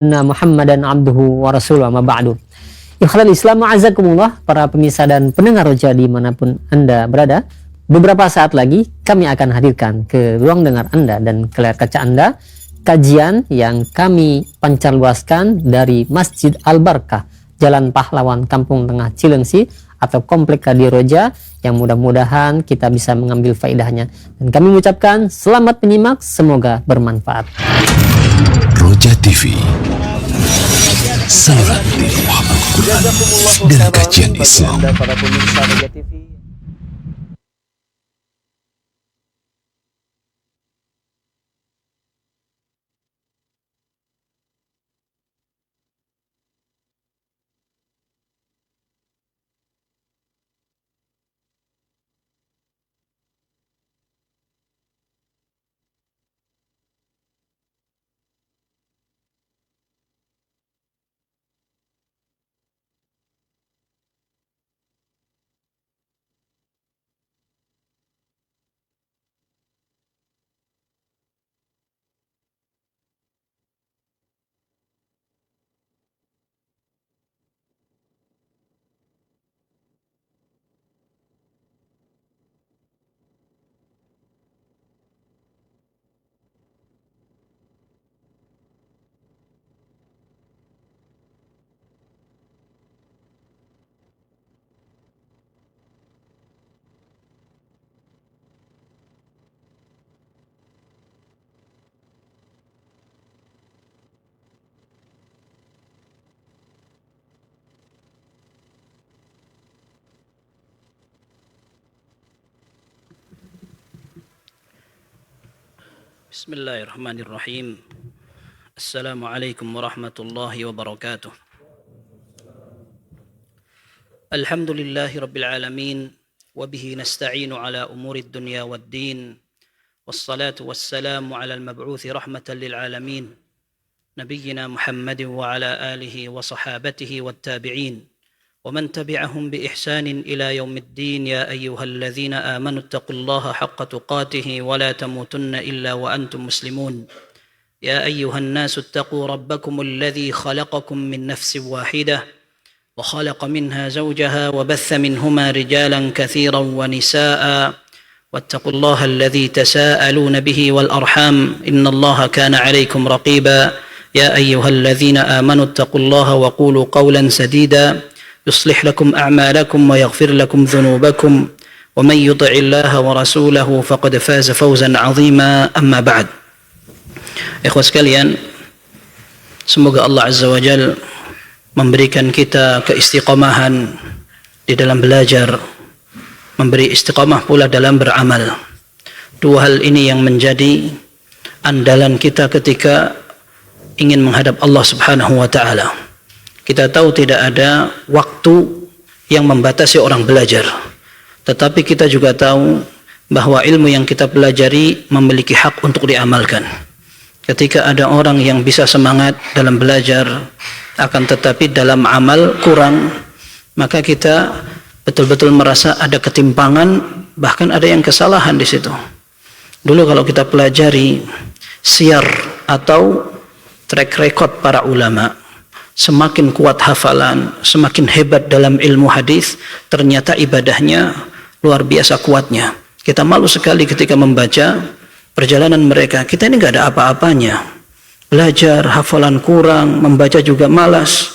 Muhammadan abduhu wa rasuluhu ma ba'du. Ikhlal Islam azakumullah, para pemirsa dan pendengar Roja dimanapun Anda berada. Beberapa saat lagi kami akan hadirkan ke ruang dengar Anda dan ke layar kaca Anda kajian yang kami pancarluaskan dari Masjid Al-Barkah, Jalan Pahlawan, Kampung Tengah Cilengsi atau Komplek Radio Roja, yang mudah-mudahan kita bisa mengambil faedahnya. Dan kami mengucapkan selamat menyimak, semoga bermanfaat. Roja TV, saluran pemahaman Quran dan kajian Islam. Para pemirsa Roja TV. Bismillahirrahmanirrahim. Assalamualaikum warahmatullahi wabarakatuh. Alhamdulillahi rabbil alamin, wabihi nasta'inu ala umurid dunya waddin, wassalatu wassalamu ala al-mab'uthi rahmatan lil alamin, nabiyyina Muhammadin wa ala alihi wa sahabatihi wattabi'in ومن تبعهم بإحسان إلى يوم الدين. يا أيها الذين آمنوا اتقوا الله حق تقاته ولا تموتن إلا وأنتم مسلمون. يا أيها الناس اتقوا ربكم الذي خلقكم من نفس واحدة وخلق منها زوجها وبث منهما رجالا كثيرا ونساء واتقوا الله الذي تساءلون به والأرحام إن الله كان عليكم رقيبا. يا أيها الذين آمنوا اتقوا الله وقولوا قولا سديدا يصلح لكم أعمالكم ويغفر لكم ذنوبكم ومن يطع الله ورسوله فقد فاز فوزا عظيما. أما بعد. Ikhwas sekalian, semoga Allah Azza wa Jal memberikan kita keistiqomahan di dalam belajar, memberi istiqamah pula dalam beramal. Dua hal ini yang menjadi andalan kita ketika ingin menghadap Allah Subhanahu wa ta'ala. Kita tahu tidak ada waktu yang membatasi orang belajar, tetapi kita juga tahu bahwa ilmu yang kita pelajari memiliki hak untuk diamalkan. Ketika ada orang yang bisa semangat dalam belajar, akan tetapi dalam amal kurang, maka kita betul-betul merasa ada ketimpangan, bahkan ada yang kesalahan di situ. Dulu kalau kita pelajari siyar atau track record para ulama, semakin kuat hafalan, semakin hebat dalam ilmu hadis, ternyata ibadahnya luar biasa kuatnya. Kita malu sekali ketika membaca perjalanan mereka. Kita ini nggak ada apa-apanya. Belajar, hafalan kurang, membaca juga malas.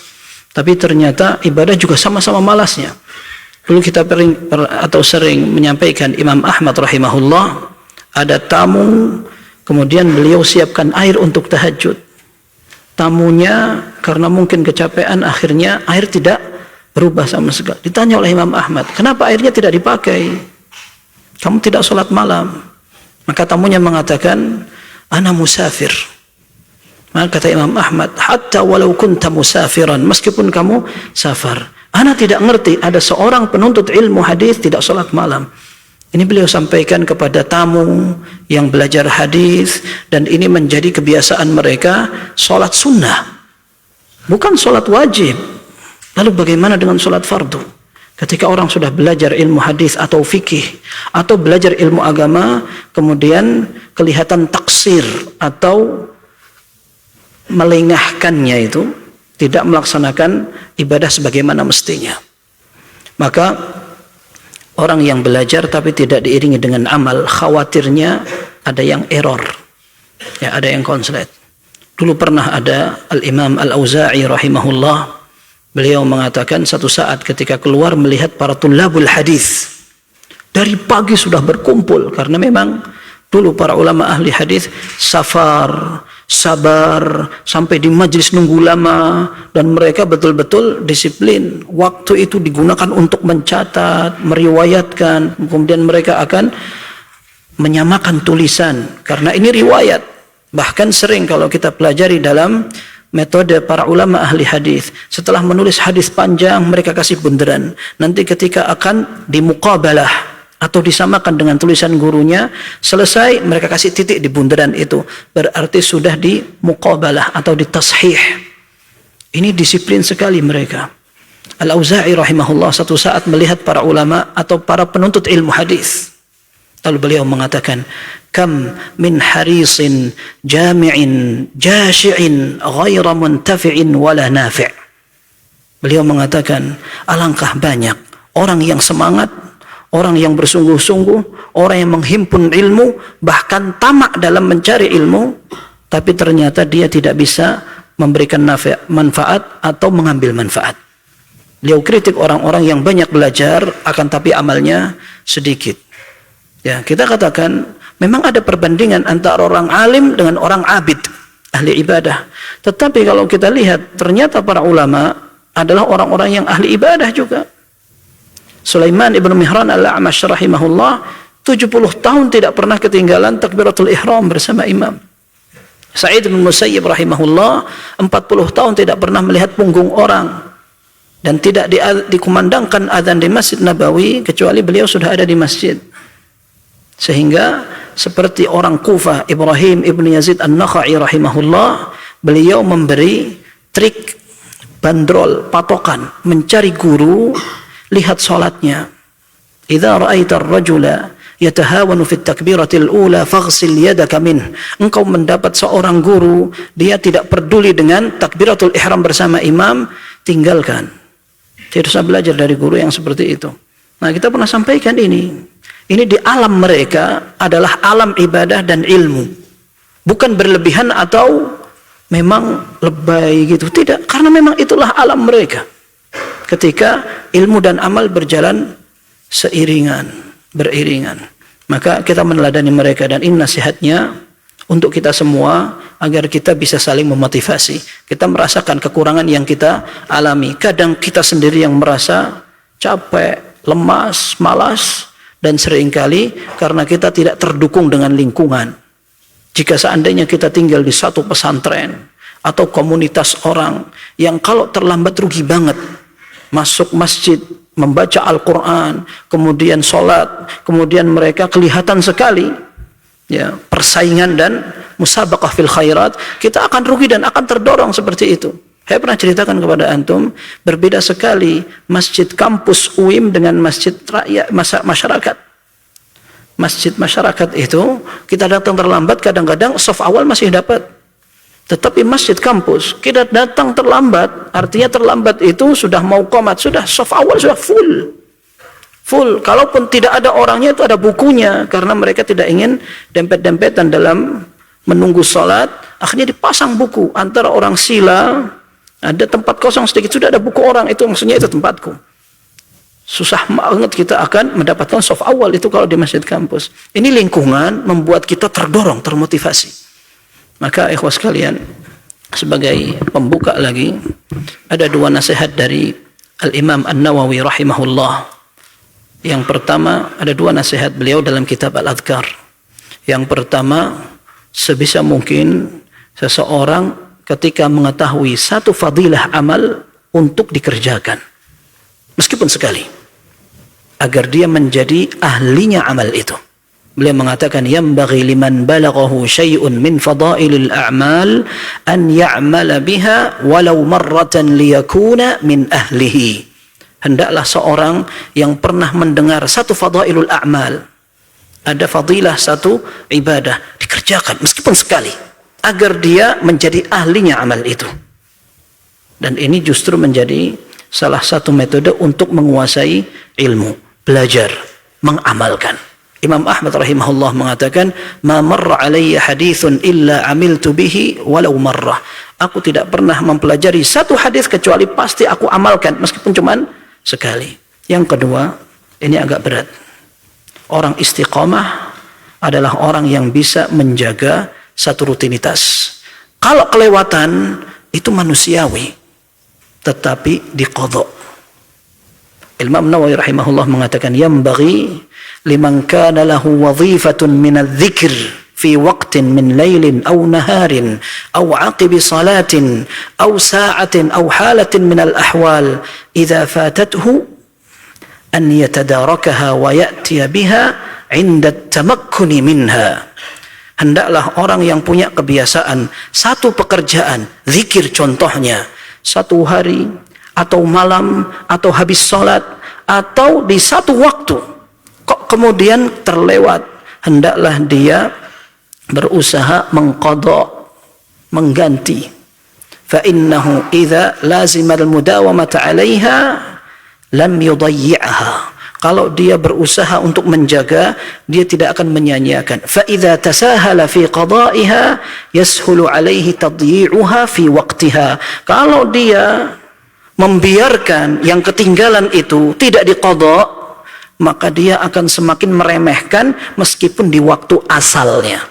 Tapi ternyata ibadah juga sama-sama malasnya. Dulu kita sering menyampaikan Imam Ahmad rahimahullah, ada tamu, kemudian beliau siapkan air untuk tahajud. Tamunya karena mungkin kecapean, akhirnya air tidak berubah sama sekali. Ditanya oleh Imam Ahmad, kenapa airnya tidak dipakai? Kamu tidak sholat malam. Maka tamunya mengatakan, ana musafir. Maka kata Imam Ahmad, hatta walau kunta musafiran, meskipun kamu safar. Ana tidak ngerti ada seorang penuntut ilmu hadis tidak sholat malam. Ini beliau sampaikan kepada tamu yang belajar hadis, dan ini menjadi kebiasaan mereka, sholat sunnah, bukan sholat wajib. Lalu bagaimana dengan sholat fardu? Ketika orang sudah belajar ilmu hadis atau fikih atau belajar ilmu agama, kemudian kelihatan taksir atau melengahkannya itu, tidak melaksanakan ibadah sebagaimana mestinya. Maka orang yang belajar tapi tidak diiringi dengan amal, khawatirnya ada yang error, ya, ada yang konslet. Dulu pernah ada Al-Imam Al-Auza'i rahimahullah, beliau mengatakan satu saat ketika keluar melihat para tulabul hadis dari pagi sudah berkumpul, karena memang dulu para ulama ahli hadis sabar sampai di majlis nunggu lama, dan mereka betul-betul disiplin. Waktu itu digunakan untuk mencatat, meriwayatkan, kemudian mereka akan menyamakan tulisan karena ini riwayat. Bahkan sering kalau kita pelajari dalam metode para ulama ahli hadis, setelah menulis hadis panjang mereka kasih bunderan. Nanti ketika akan dimuqabalah atau disamakan dengan tulisan gurunya, selesai mereka kasih titik di bunderan itu, berarti sudah di muqabalah atau di tashih. Ini disiplin sekali mereka. Al-Auza'i rahimahullah satu saat melihat para ulama atau para penuntut ilmu hadis, lalu beliau mengatakan, kam min harisin jami'in jashi'in ghaira muntafi'in wala nafi'. Beliau mengatakan, alangkah banyak orang yang semangat, orang yang bersungguh-sungguh, orang yang menghimpun ilmu, bahkan tamak dalam mencari ilmu, tapi ternyata dia tidak bisa memberikan manfaat atau mengambil manfaat. Beliau kritik orang-orang yang banyak belajar akan tapi amalnya sedikit. Ya, kita katakan memang ada perbandingan antara orang alim dengan orang abid, ahli ibadah. Tetapi kalau kita lihat, ternyata para ulama adalah orang-orang yang ahli ibadah juga. Sulaiman ibn Mihran al-A'mash rahimahullah 70 tahun tidak pernah ketinggalan takbiratul ihram bersama imam. Sa'id bin Musayyib rahimahullah 40 tahun tidak pernah melihat punggung orang dan tidak dikumandangkan azan di Masjid Nabawi kecuali beliau sudah ada di masjid. Sehingga seperti orang Kufah, Ibrahim ibn Yazid an-Nakha'i rahimahullah, beliau memberi trik, bandrol, patokan, mencari guru, lihat salatnya. Idza ra'aita ar-rajula yatahawanu fi at-takbiratil ula faghsil yadaka min. Engkau mendapat seorang guru, dia tidak peduli dengan takbiratul ihram bersama imam, tinggalkan. Tidak usah belajar dari guru yang seperti itu. Nah, kita pernah sampaikan ini. Ini di alam mereka adalah alam ibadah dan ilmu. Bukan berlebihan atau memang lebay gitu. Tidak, karena memang itulah alam mereka. Ketika ilmu dan amal berjalan beriringan. Maka kita meneladani mereka, dan ini nasihatnya untuk kita semua agar kita bisa saling memotivasi. Kita merasakan kekurangan yang kita alami. Kadang kita sendiri yang merasa capek, lemas, malas, dan seringkali karena kita tidak terdukung dengan lingkungan. Jika seandainya kita tinggal di satu pesantren atau komunitas orang yang kalau terlambat rugi banget, masuk masjid, membaca Al-Quran, kemudian sholat, kemudian mereka kelihatan sekali ya persaingan dan musabaqah fil khairat, kita akan rugi dan akan terdorong seperti itu. Saya pernah ceritakan kepada antum, berbeda sekali masjid kampus UIM dengan masjid rakyat masyarakat. Masjid masyarakat itu kita datang terlambat, kadang-kadang saf awal masih dapat. Tetapi masjid kampus kita datang terlambat, artinya terlambat itu sudah mau qomat, sudah saf awal sudah full. Kalaupun tidak ada orangnya itu ada bukunya, karena mereka tidak ingin dempet-dempetan dalam menunggu sholat. Akhirnya dipasang buku antara orang sila. Ada tempat kosong sedikit, sudah ada buku orang, itu maksudnya itu tempatku. Susah banget kita akan mendapatkan soft awal itu kalau di masjid kampus. Ini lingkungan membuat kita terdorong, termotivasi. Maka ikhwas sekalian, sebagai pembuka lagi, ada dua nasihat dari Al-Imam An-Nawawi rahimahullah. Yang pertama, ada dua nasihat beliau dalam kitab Al-Adhkar. Yang pertama, sebisa mungkin seseorang ketika mengetahui satu fadilah amal untuk dikerjakan, meskipun sekali, agar dia menjadi ahlinya amal itu. Beliau mengatakan, yambaghi liman balaghahu syai'un min fadailil a'mal an ya'mala biha walau marratan liyakuna min ahlihi. Hendaklah seorang yang pernah mendengar satu fadailul a'mal, ada fadilah satu ibadah, dikerjakan meskipun sekali. agar dia menjadi ahlinya amal itu. Dan ini justru menjadi salah satu metode untuk menguasai ilmu, belajar, mengamalkan. Imam Ahmad rahimahullah mengatakan, "Ma marra alayya hadithun illa amiltu bihi walau marrah." Aku tidak pernah mempelajari satu hadis kecuali pasti aku amalkan meskipun cuman sekali. Yang kedua, ini agak berat. Orang istiqomah adalah orang yang bisa menjaga satu rutinitas. Kalau kelewatan itu manusiawi, tetapi diqadha. Imam Nawawi rahimahullah mengatakan, "Yambaghi liman kana lahu wadhifatun min adh-dhikr fi waqtin min lailin aw naharin aw aqibi salatin aw sa'atin aw halatin min al-ahwal idza fatathu an yatadarakaha wa ya'tiya biha 'inda at-tamakkuni minha." Hendaklah orang yang punya kebiasaan satu pekerjaan, zikir contohnya, satu hari atau malam atau habis sholat atau di satu waktu kok kemudian terlewat, hendaklah dia berusaha mengqadha, mengganti. Fa innahu idza lazima al-mudawamata 'alaiha lam yudayyi'aha. Kalau dia berusaha untuk menjaga, dia tidak akan menyanyiakan. Fa idza tasahala fi qada'iha yashulu 'alaihi tadyi'uha fi waqtiha. Kalau dia membiarkan yang ketinggalan itu tidak diqadha, maka dia akan semakin meremehkan meskipun di waktu asalnya.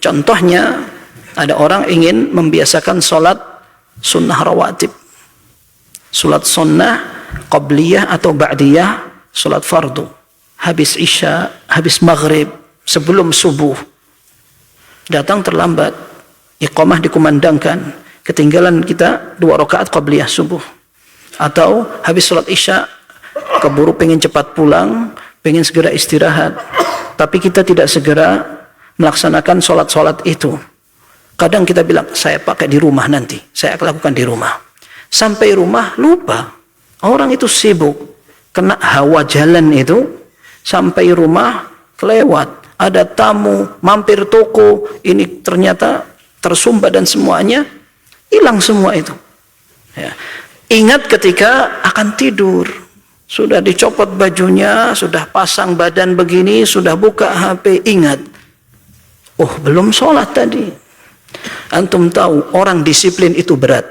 Contohnya, ada orang ingin membiasakan sholat sunnah rawatib, sholat sunnah qabliyah atau ba'diyah, sholat fardu, habis isya, habis maghrib, sebelum subuh. Datang terlambat, iqamah dikumandangkan, ketinggalan kita 2 rakaat qabliyah subuh. Atau habis sholat isya, keburu pengen cepat pulang, pengen segera istirahat, tapi kita tidak segera melaksanakan sholat-sholat itu. Kadang kita bilang, saya pakai di rumah nanti, saya akan lakukan di rumah. Sampai rumah lupa, orang itu sibuk, kena hawa jalan itu, sampai rumah kelewat, ada tamu, mampir toko, ini ternyata tersumbat dan semuanya, hilang semua itu. Ya. Ingat ketika akan tidur, sudah dicopot bajunya, sudah pasang badan begini, sudah buka HP, ingat, oh belum sholat tadi. Antum tahu orang disiplin itu berat.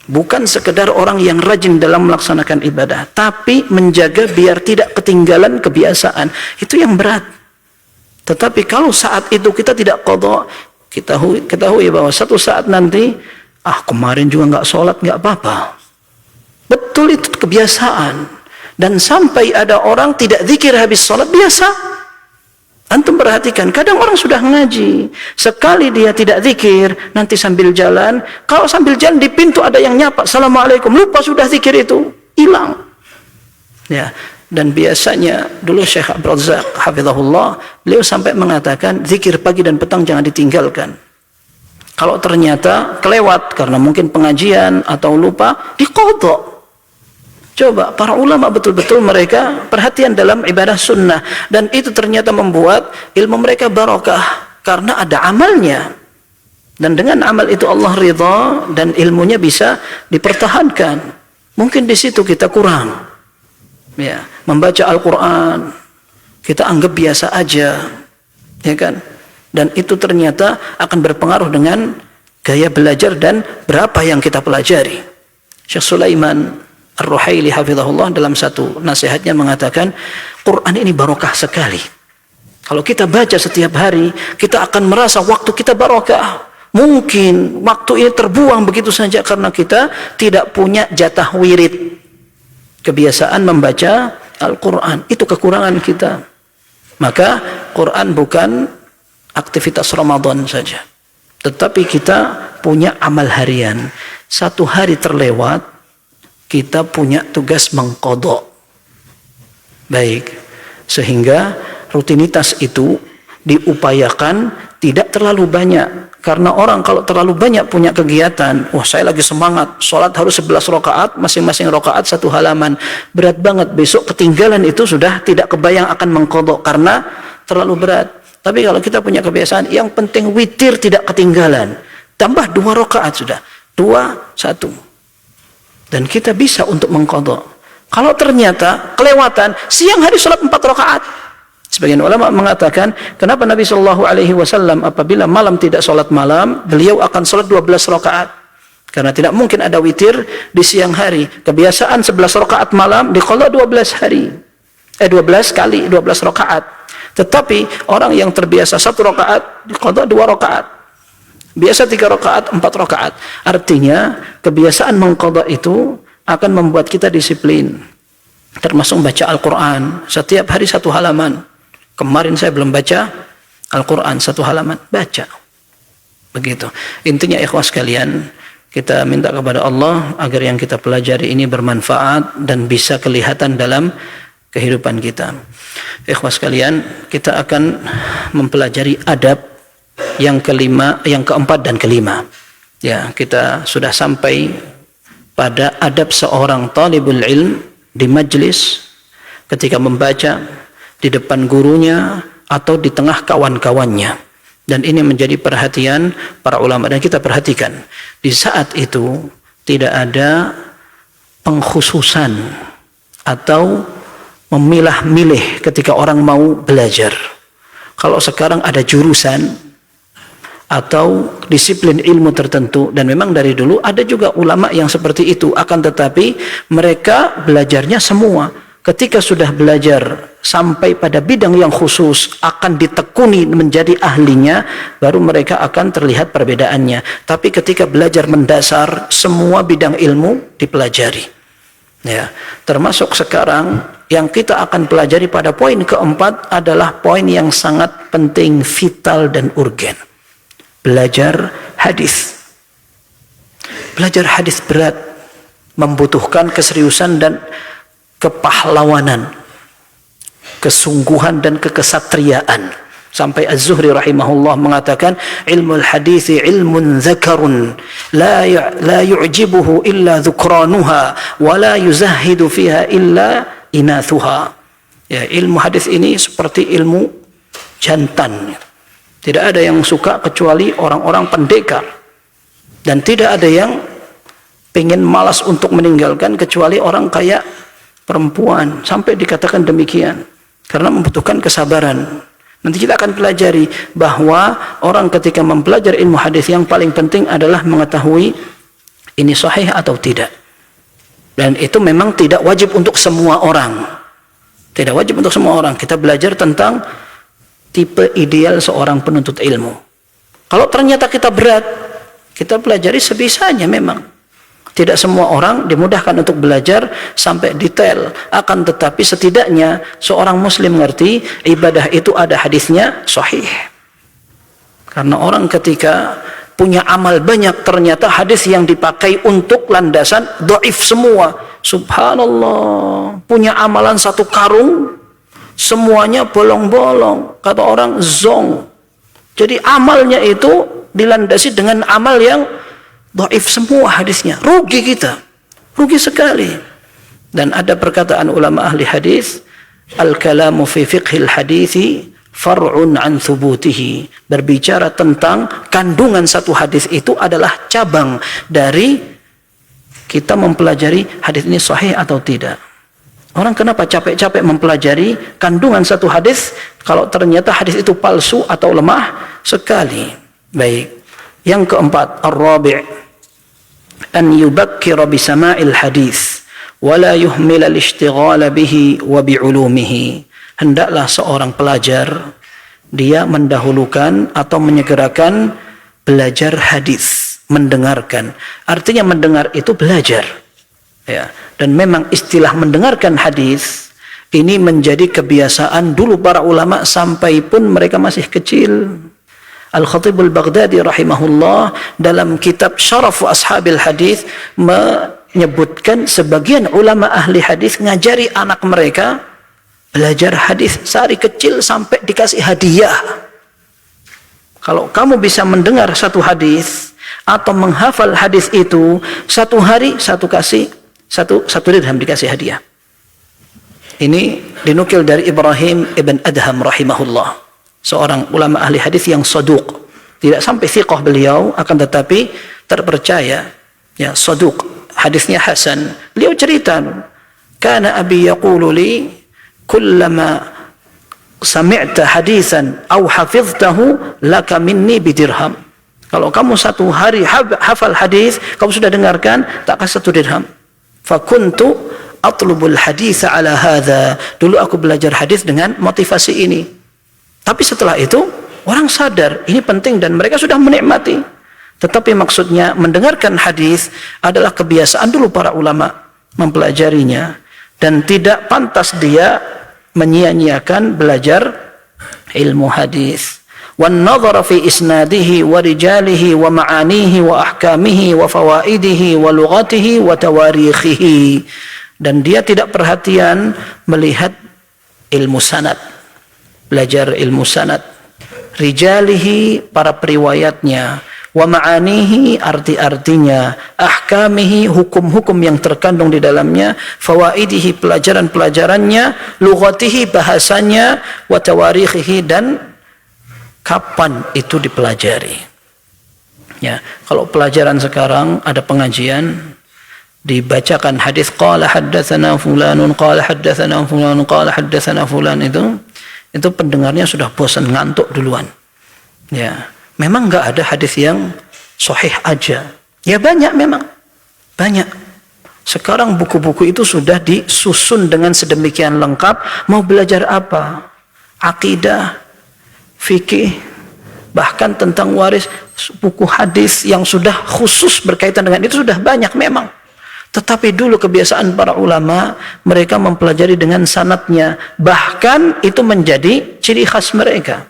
Bukan sekedar orang yang rajin dalam melaksanakan ibadah, tapi menjaga biar tidak ketinggalan kebiasaan, itu yang berat. Tetapi kalau saat itu kita tidak qadha, ketahui bahwa satu saat nanti, kemarin juga nggak sholat, nggak apa-apa. Betul, itu kebiasaan. Dan sampai ada orang tidak zikir habis sholat, biasa. Antum perhatikan, kadang orang sudah ngaji, sekali dia tidak zikir, nanti sambil jalan, kalau sambil jalan di pintu ada yang nyapa, assalamualaikum, lupa sudah zikir itu, hilang. Ya, dan biasanya dulu Syekh Abdul Razak hafizahullah, beliau sampai mengatakan zikir pagi dan petang jangan ditinggalkan. Kalau ternyata kelewat karena mungkin pengajian atau lupa, diqadha. Coba para ulama betul-betul mereka perhatian dalam ibadah sunnah, dan itu ternyata membuat ilmu mereka barokah karena ada amalnya, dan dengan amal itu Allah ridha dan ilmunya bisa dipertahankan. Mungkin di situ kita kurang, ya, membaca Al-Quran kita anggap biasa aja, ya kan, dan itu ternyata akan berpengaruh dengan gaya belajar dan berapa yang kita pelajari. Syekh Sulaiman Ar-Ruhaili hafizahullah dalam satu nasihatnya mengatakan, Quran ini barokah sekali. Kalau kita baca setiap hari, kita akan merasa waktu kita barokah. Mungkin waktu ini terbuang begitu saja karena kita tidak punya jatah wirid, kebiasaan membaca Al-Quran. Itu kekurangan kita. Maka Quran bukan aktivitas Ramadan saja, tetapi kita punya amal harian. Satu hari terlewat, kita punya tugas mengqadha. Baik, sehingga rutinitas itu diupayakan tidak terlalu banyak. Karena orang kalau terlalu banyak punya kegiatan, saya lagi semangat, sholat harus 11 rakaat, masing-masing rakaat 1 halaman. Berat banget, besok ketinggalan itu sudah tidak kebayang akan mengqadha karena terlalu berat. Tapi kalau kita punya kebiasaan, yang penting witir tidak ketinggalan. Tambah 2 rakaat sudah. 2, 1. Dan kita bisa untuk mengqadha. Kalau ternyata kelewatan, siang hari sholat 4 rakaat. Sebagian ulama mengatakan, kenapa Nabi SAW apabila malam tidak sholat malam, beliau akan sholat 12 rakaat. Karena tidak mungkin ada witir di siang hari. Kebiasaan 11 rakaat malam diqadha 12 hari. 12 kali 12 rakaat. Tetapi orang yang terbiasa 1 rakaat diqadha 2 rakaat. Biasa 3 rakaat, 4 rakaat. Artinya kebiasaan mengqadha itu akan membuat kita disiplin. Termasuk baca Al-Quran. Setiap hari 1 halaman. Kemarin saya belum baca Al-Quran 1 halaman. Baca. Begitu. Intinya ikhwah sekalian, kita minta kepada Allah agar yang kita pelajari ini bermanfaat dan bisa kelihatan dalam kehidupan kita. Ikhwah sekalian, kita akan mempelajari adab yang keempat dan kelima. Ya, kita sudah sampai pada adab seorang talibul ilm di majlis ketika membaca di depan gurunya atau di tengah kawan-kawannya. Dan ini menjadi perhatian para ulama, dan kita perhatikan di saat itu tidak ada pengkhususan atau memilah-milih ketika orang mau belajar. Kalau sekarang ada jurusan atau disiplin ilmu tertentu, dan memang dari dulu ada juga ulama yang seperti itu, akan tetapi mereka belajarnya semua. Ketika sudah belajar sampai pada bidang yang khusus, akan ditekuni menjadi ahlinya, baru mereka akan terlihat perbedaannya. Tapi ketika belajar mendasar, semua bidang ilmu dipelajari. Ya, termasuk sekarang yang kita akan pelajari pada poin keempat adalah poin yang sangat penting, vital dan urgen. Belajar hadis. Belajar hadis berat, membutuhkan keseriusan dan kepahlawanan, kesungguhan dan kekesatriaan. Sampai Az-Zuhri rahimahullah mengatakan, ilmul hadisi ilmun zakarun la yu'jibuhu illa dhukranuha wa la yuzahidu fiha illa inathuha. Ya, ilmu hadis ini seperti ilmu jantan. Tidak ada yang suka kecuali orang-orang pendekar, dan tidak ada yang pengen malas untuk meninggalkan kecuali orang kayak perempuan. Sampai dikatakan demikian karena membutuhkan kesabaran. Nanti kita akan pelajari bahwa orang ketika mempelajari ilmu hadis yang paling penting adalah mengetahui ini sahih atau tidak. Dan itu memang tidak wajib untuk semua orang. Tidak wajib untuk semua orang. Kita belajar tentang tipe ideal seorang penuntut ilmu. Kalau ternyata kita berat, kita pelajari sebisanya memang. Tidak semua orang dimudahkan untuk belajar sampai detail. Akan tetapi setidaknya seorang muslim ngerti ibadah itu ada hadisnya sahih. Karena orang ketika punya amal banyak, ternyata hadis yang dipakai untuk landasan dhaif semua. Subhanallah. Punya amalan 1 karung, semuanya bolong-bolong. Kata orang zong. Jadi amalnya itu dilandasi dengan amal yang dhaif semua hadisnya. Rugi kita. Rugi sekali. Dan ada perkataan ulama ahli hadis, al-kalamu fi fiqhil hadithi far'un an thubutihi. Berbicara tentang kandungan satu hadis itu adalah cabang dari kita mempelajari hadis ini sahih atau tidak. Orang kenapa capek-capek mempelajari kandungan satu hadis kalau ternyata hadis itu palsu atau lemah sekali. Baik. Yang keempat, ar-rabi' an yubakkira bisama'il hadis wa la yuhmil al-ishtighal bihi wa bi'ulumihi. Hendaklah seorang pelajar dia mendahulukan atau menyegerakan belajar hadis, mendengarkan. Artinya mendengar itu belajar. Ya, dan memang istilah mendengarkan hadis ini menjadi kebiasaan dulu para ulama sampai pun mereka masih kecil. Al-Khatib al-Baghdadi rahimahullah dalam kitab Syarafu Ashabil Hadis menyebutkan sebagian ulama ahli hadis ngajari anak mereka belajar hadis dari kecil sampai dikasih hadiah. Kalau kamu bisa mendengar satu hadis atau menghafal hadis itu, 1 hari satu dirham dikasih hadiah. Ini dinukil dari Ibrahim ibn Adham rahimahullah. seorang ulama ahli hadis yang saduq. Tidak sampai thiqah beliau, akan tetapi terpercaya. Ya, saduq. Hadisnya hasan. Beliau cerita, kana abi yaqulu li kullama sami'ta hadisan aw hafiztahu laka minni bidirham. Kalau kamu satu hari hafal hadis, kamu sudah dengarkan, tak kasih 1 dirham. Fakuntu atlubul hadis ala hadha. Dulu aku belajar hadis dengan motivasi ini. Tapi setelah itu orang sadar ini penting dan mereka sudah menikmati. Tetapi maksudnya mendengarkan hadis adalah kebiasaan dulu para ulama mempelajarinya, dan tidak pantas dia menyia-nyiakan belajar ilmu hadis. Wan nadhara fi isnadihi wa rijalihi wa ma'anihi wa ahkamihi wa fawaidihi wa lughatihi wa tawarikhihi. Dan dia tidak perhatian melihat ilmu sanad, belajar ilmu sanad, rijalihi para periwayatnya, wa ma'anihi arti-artinya, ahkamihi hukum-hukum yang terkandung di dalamnya, fawaidihi pelajaran-pelajarannya, lughatihi bahasanya, wa tawarikhihi dan kapan itu dipelajari. Ya, kalau pelajaran sekarang ada pengajian dibacakan hadis qala haddatsana fulanun qala haddatsana fulanun qala haddatsana fulan, itu pendengarnya sudah bosan, ngantuk duluan. Ya, memang enggak ada hadis yang sahih aja. Ya banyak, memang banyak. Sekarang buku-buku itu sudah disusun dengan sedemikian lengkap. Mau belajar apa? Akidah, fikih, bahkan tentang waris, buku hadis yang sudah khusus berkaitan dengan itu sudah banyak memang. Tetapi dulu kebiasaan para ulama, mereka mempelajari dengan sanadnya, bahkan itu menjadi ciri khas mereka.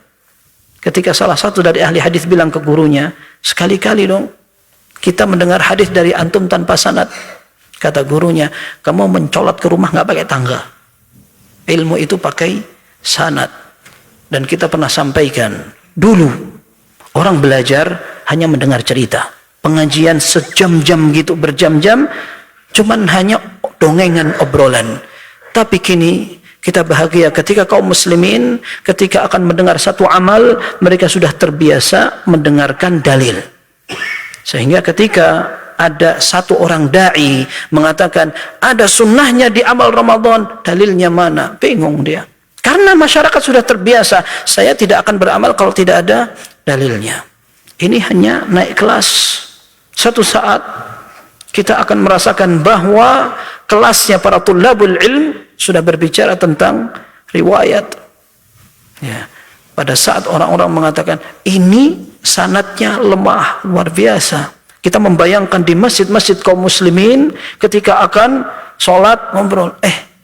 Ketika salah satu dari ahli hadis bilang ke gurunya, sekali-kali dong kita mendengar hadis dari antum tanpa sanad. Kata gurunya, kamu mencolot ke rumah nggak pakai tangga. Ilmu itu pakai sanad. Dan kita pernah sampaikan, dulu orang belajar hanya mendengar cerita. Pengajian sejam-jam gitu, berjam-jam, cuman hanya dongengan, obrolan. Tapi kini kita bahagia ketika kaum muslimin ketika akan mendengar satu amal, mereka sudah terbiasa mendengarkan dalil. Sehingga ketika ada satu orang da'i mengatakan ada sunnahnya di amal Ramadan, dalilnya mana? Bingung dia. Karena masyarakat sudah terbiasa, saya tidak akan beramal kalau tidak ada dalilnya. Ini hanya naik kelas. Satu saat kita akan merasakan bahwa kelasnya para tulabul ilm sudah berbicara tentang riwayat. Ya. Pada saat orang-orang mengatakan ini sanadnya lemah, luar biasa. Kita membayangkan di masjid-masjid kaum muslimin ketika akan sholat ngobrol,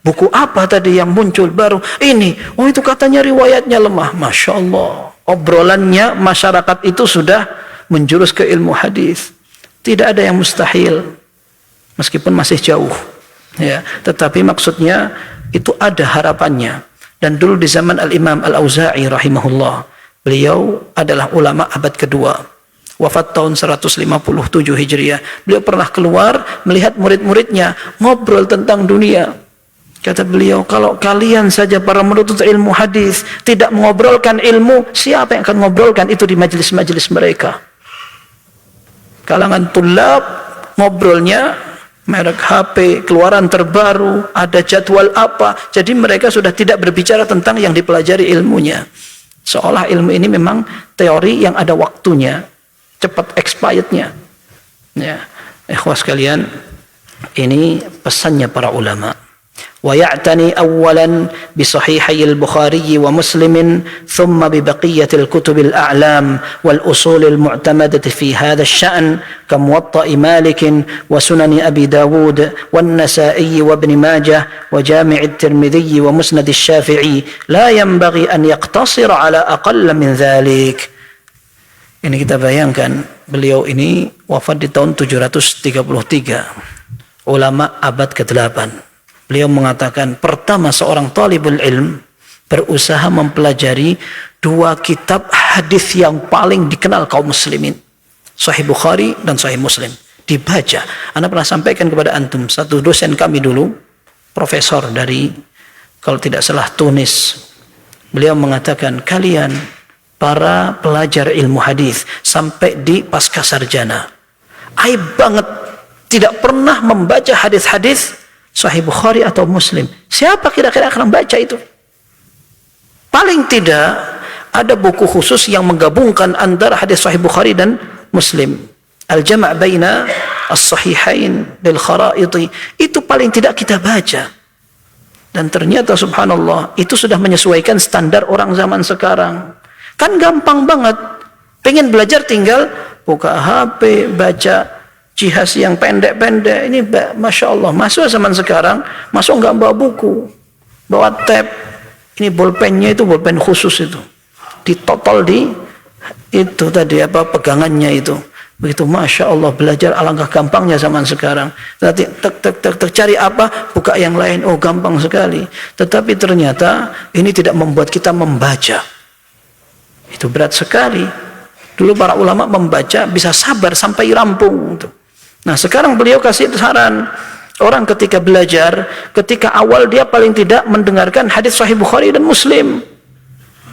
buku apa tadi yang muncul baru? Ini, oh itu katanya riwayatnya lemah. Masya Allah, obrolannya masyarakat itu sudah menjurus ke ilmu hadis. Tidak ada yang mustahil, meskipun masih jauh. Ya, tetapi maksudnya itu ada harapannya. Dan dulu di zaman Al-Imam Al-Auza'i rahimahullah, beliau adalah ulama abad kedua, wafat tahun 157 Hijriah. Beliau pernah keluar melihat murid-muridnya ngobrol tentang dunia. Kata beliau, kalau kalian saja para menuntut ilmu hadis tidak mengobrolkan ilmu, siapa yang akan mengobrolkan itu di majelis-majelis mereka? Kalangan tulab ngobrolnya merek HP, keluaran terbaru, ada jadwal apa. Jadi mereka sudah tidak berbicara tentang yang dipelajari ilmunya. Seolah ilmu ini memang teori yang ada waktunya, cepat expirednya. Ya, ikhwas sekalian, ini pesannya para ulama. ويعتني أولا بصحيحي البخاري ومسلم ثم ببقية الكتب الأعلام والأصول المعتمدة في هذا الشأن كموطأ مالك وسنن أبي داود والنسائي وابن ماجه وجامع الترمذي ومسند الشافعي لا ينبغي أن يقتصر على أقل من ذلك. Ini kita bayangkan, beliau ini wafat di tahun 733, ulama abad ke-8. Beliau mengatakan, pertama seorang talibul ilm berusaha mempelajari 2 kitab hadis yang paling dikenal kaum muslimin, Sahih Bukhari dan Sahih Muslim. Dibaca. Anda pernah sampaikan kepada antum, satu dosen kami dulu, profesor dari, kalau tidak salah, Tunis. Beliau mengatakan, kalian para pelajar ilmu hadis sampai di pasca sarjana. Aib banget tidak pernah membaca hadis-hadis Sahih Bukhari atau Muslim. Siapa kira-kira akan membaca itu? Paling tidak ada buku khusus yang menggabungkan antara hadis Sahih Bukhari dan Muslim. Al-Jama' baina as-sahihain bil kharaiti. Itu paling tidak kita baca. Dan ternyata subhanallah, itu sudah menyesuaikan standar orang zaman sekarang. Kan gampang banget. Pengen belajar tinggal buka HP, baca jihaz yang pendek-pendek. Ini Masya Allah, masuk zaman sekarang, masuk nggak bawa buku, bawa tab. Ini bolpennya itu bolpen khusus itu. Ditotol di itu tadi apa pegangannya itu. Begitu Masya Allah, belajar alangkah gampangnya zaman sekarang. Nanti cari apa, buka yang lain, oh gampang sekali. Tetapi ternyata ini tidak membuat kita membaca. Itu berat sekali. Dulu para ulama membaca bisa sabar sampai rampung. Nah sekarang beliau kasih saran, orang ketika belajar, ketika awal dia paling tidak mendengarkan hadis Sahih Bukhari dan Muslim.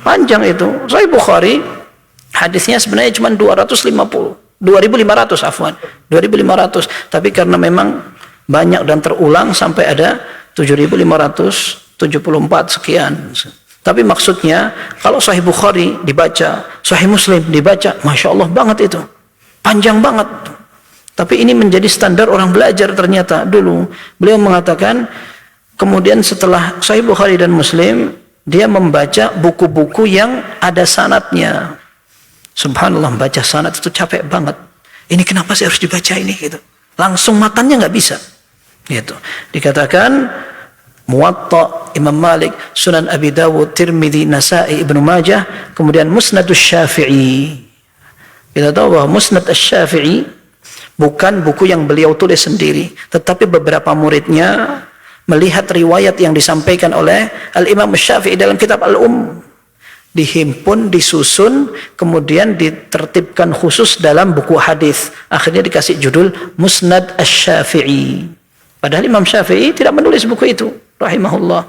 Panjang itu. Sahih Bukhari hadisnya sebenarnya cuma 2.500 afwan, 2.500. Tapi karena memang banyak dan terulang sampai ada 7.574 sekian. Tapi maksudnya kalau Sahih Bukhari dibaca, Sahih Muslim dibaca, Masya Allah banget itu. Panjang banget. Tapi ini menjadi standar orang belajar ternyata dulu. Beliau mengatakan, kemudian setelah Sahih Bukhari dan Muslim, dia membaca buku-buku yang ada sanadnya. Subhanallah, baca sanad itu capek banget. Ini kenapa sih harus dibaca ini gitu? Langsung matannya nggak bisa. Gitu. Dikatakan Muwatta Imam Malik, Sunan Abi Dawud, Tirmidzi, Nasa'i, Ibnu Majah, kemudian Musnadus Syafi'i. Kita tahu bahwa Musnad Asy-Syafi'i bukan buku yang beliau tulis sendiri, tetapi beberapa muridnya melihat riwayat yang disampaikan oleh Al-Imam Syafi'i dalam kitab Al-Um, dihimpun, disusun, kemudian ditertibkan khusus dalam buku hadis. Akhirnya dikasih judul Musnad Asy-Syafi'i. Padahal Imam Syafi'i tidak menulis buku itu, rahimahullah.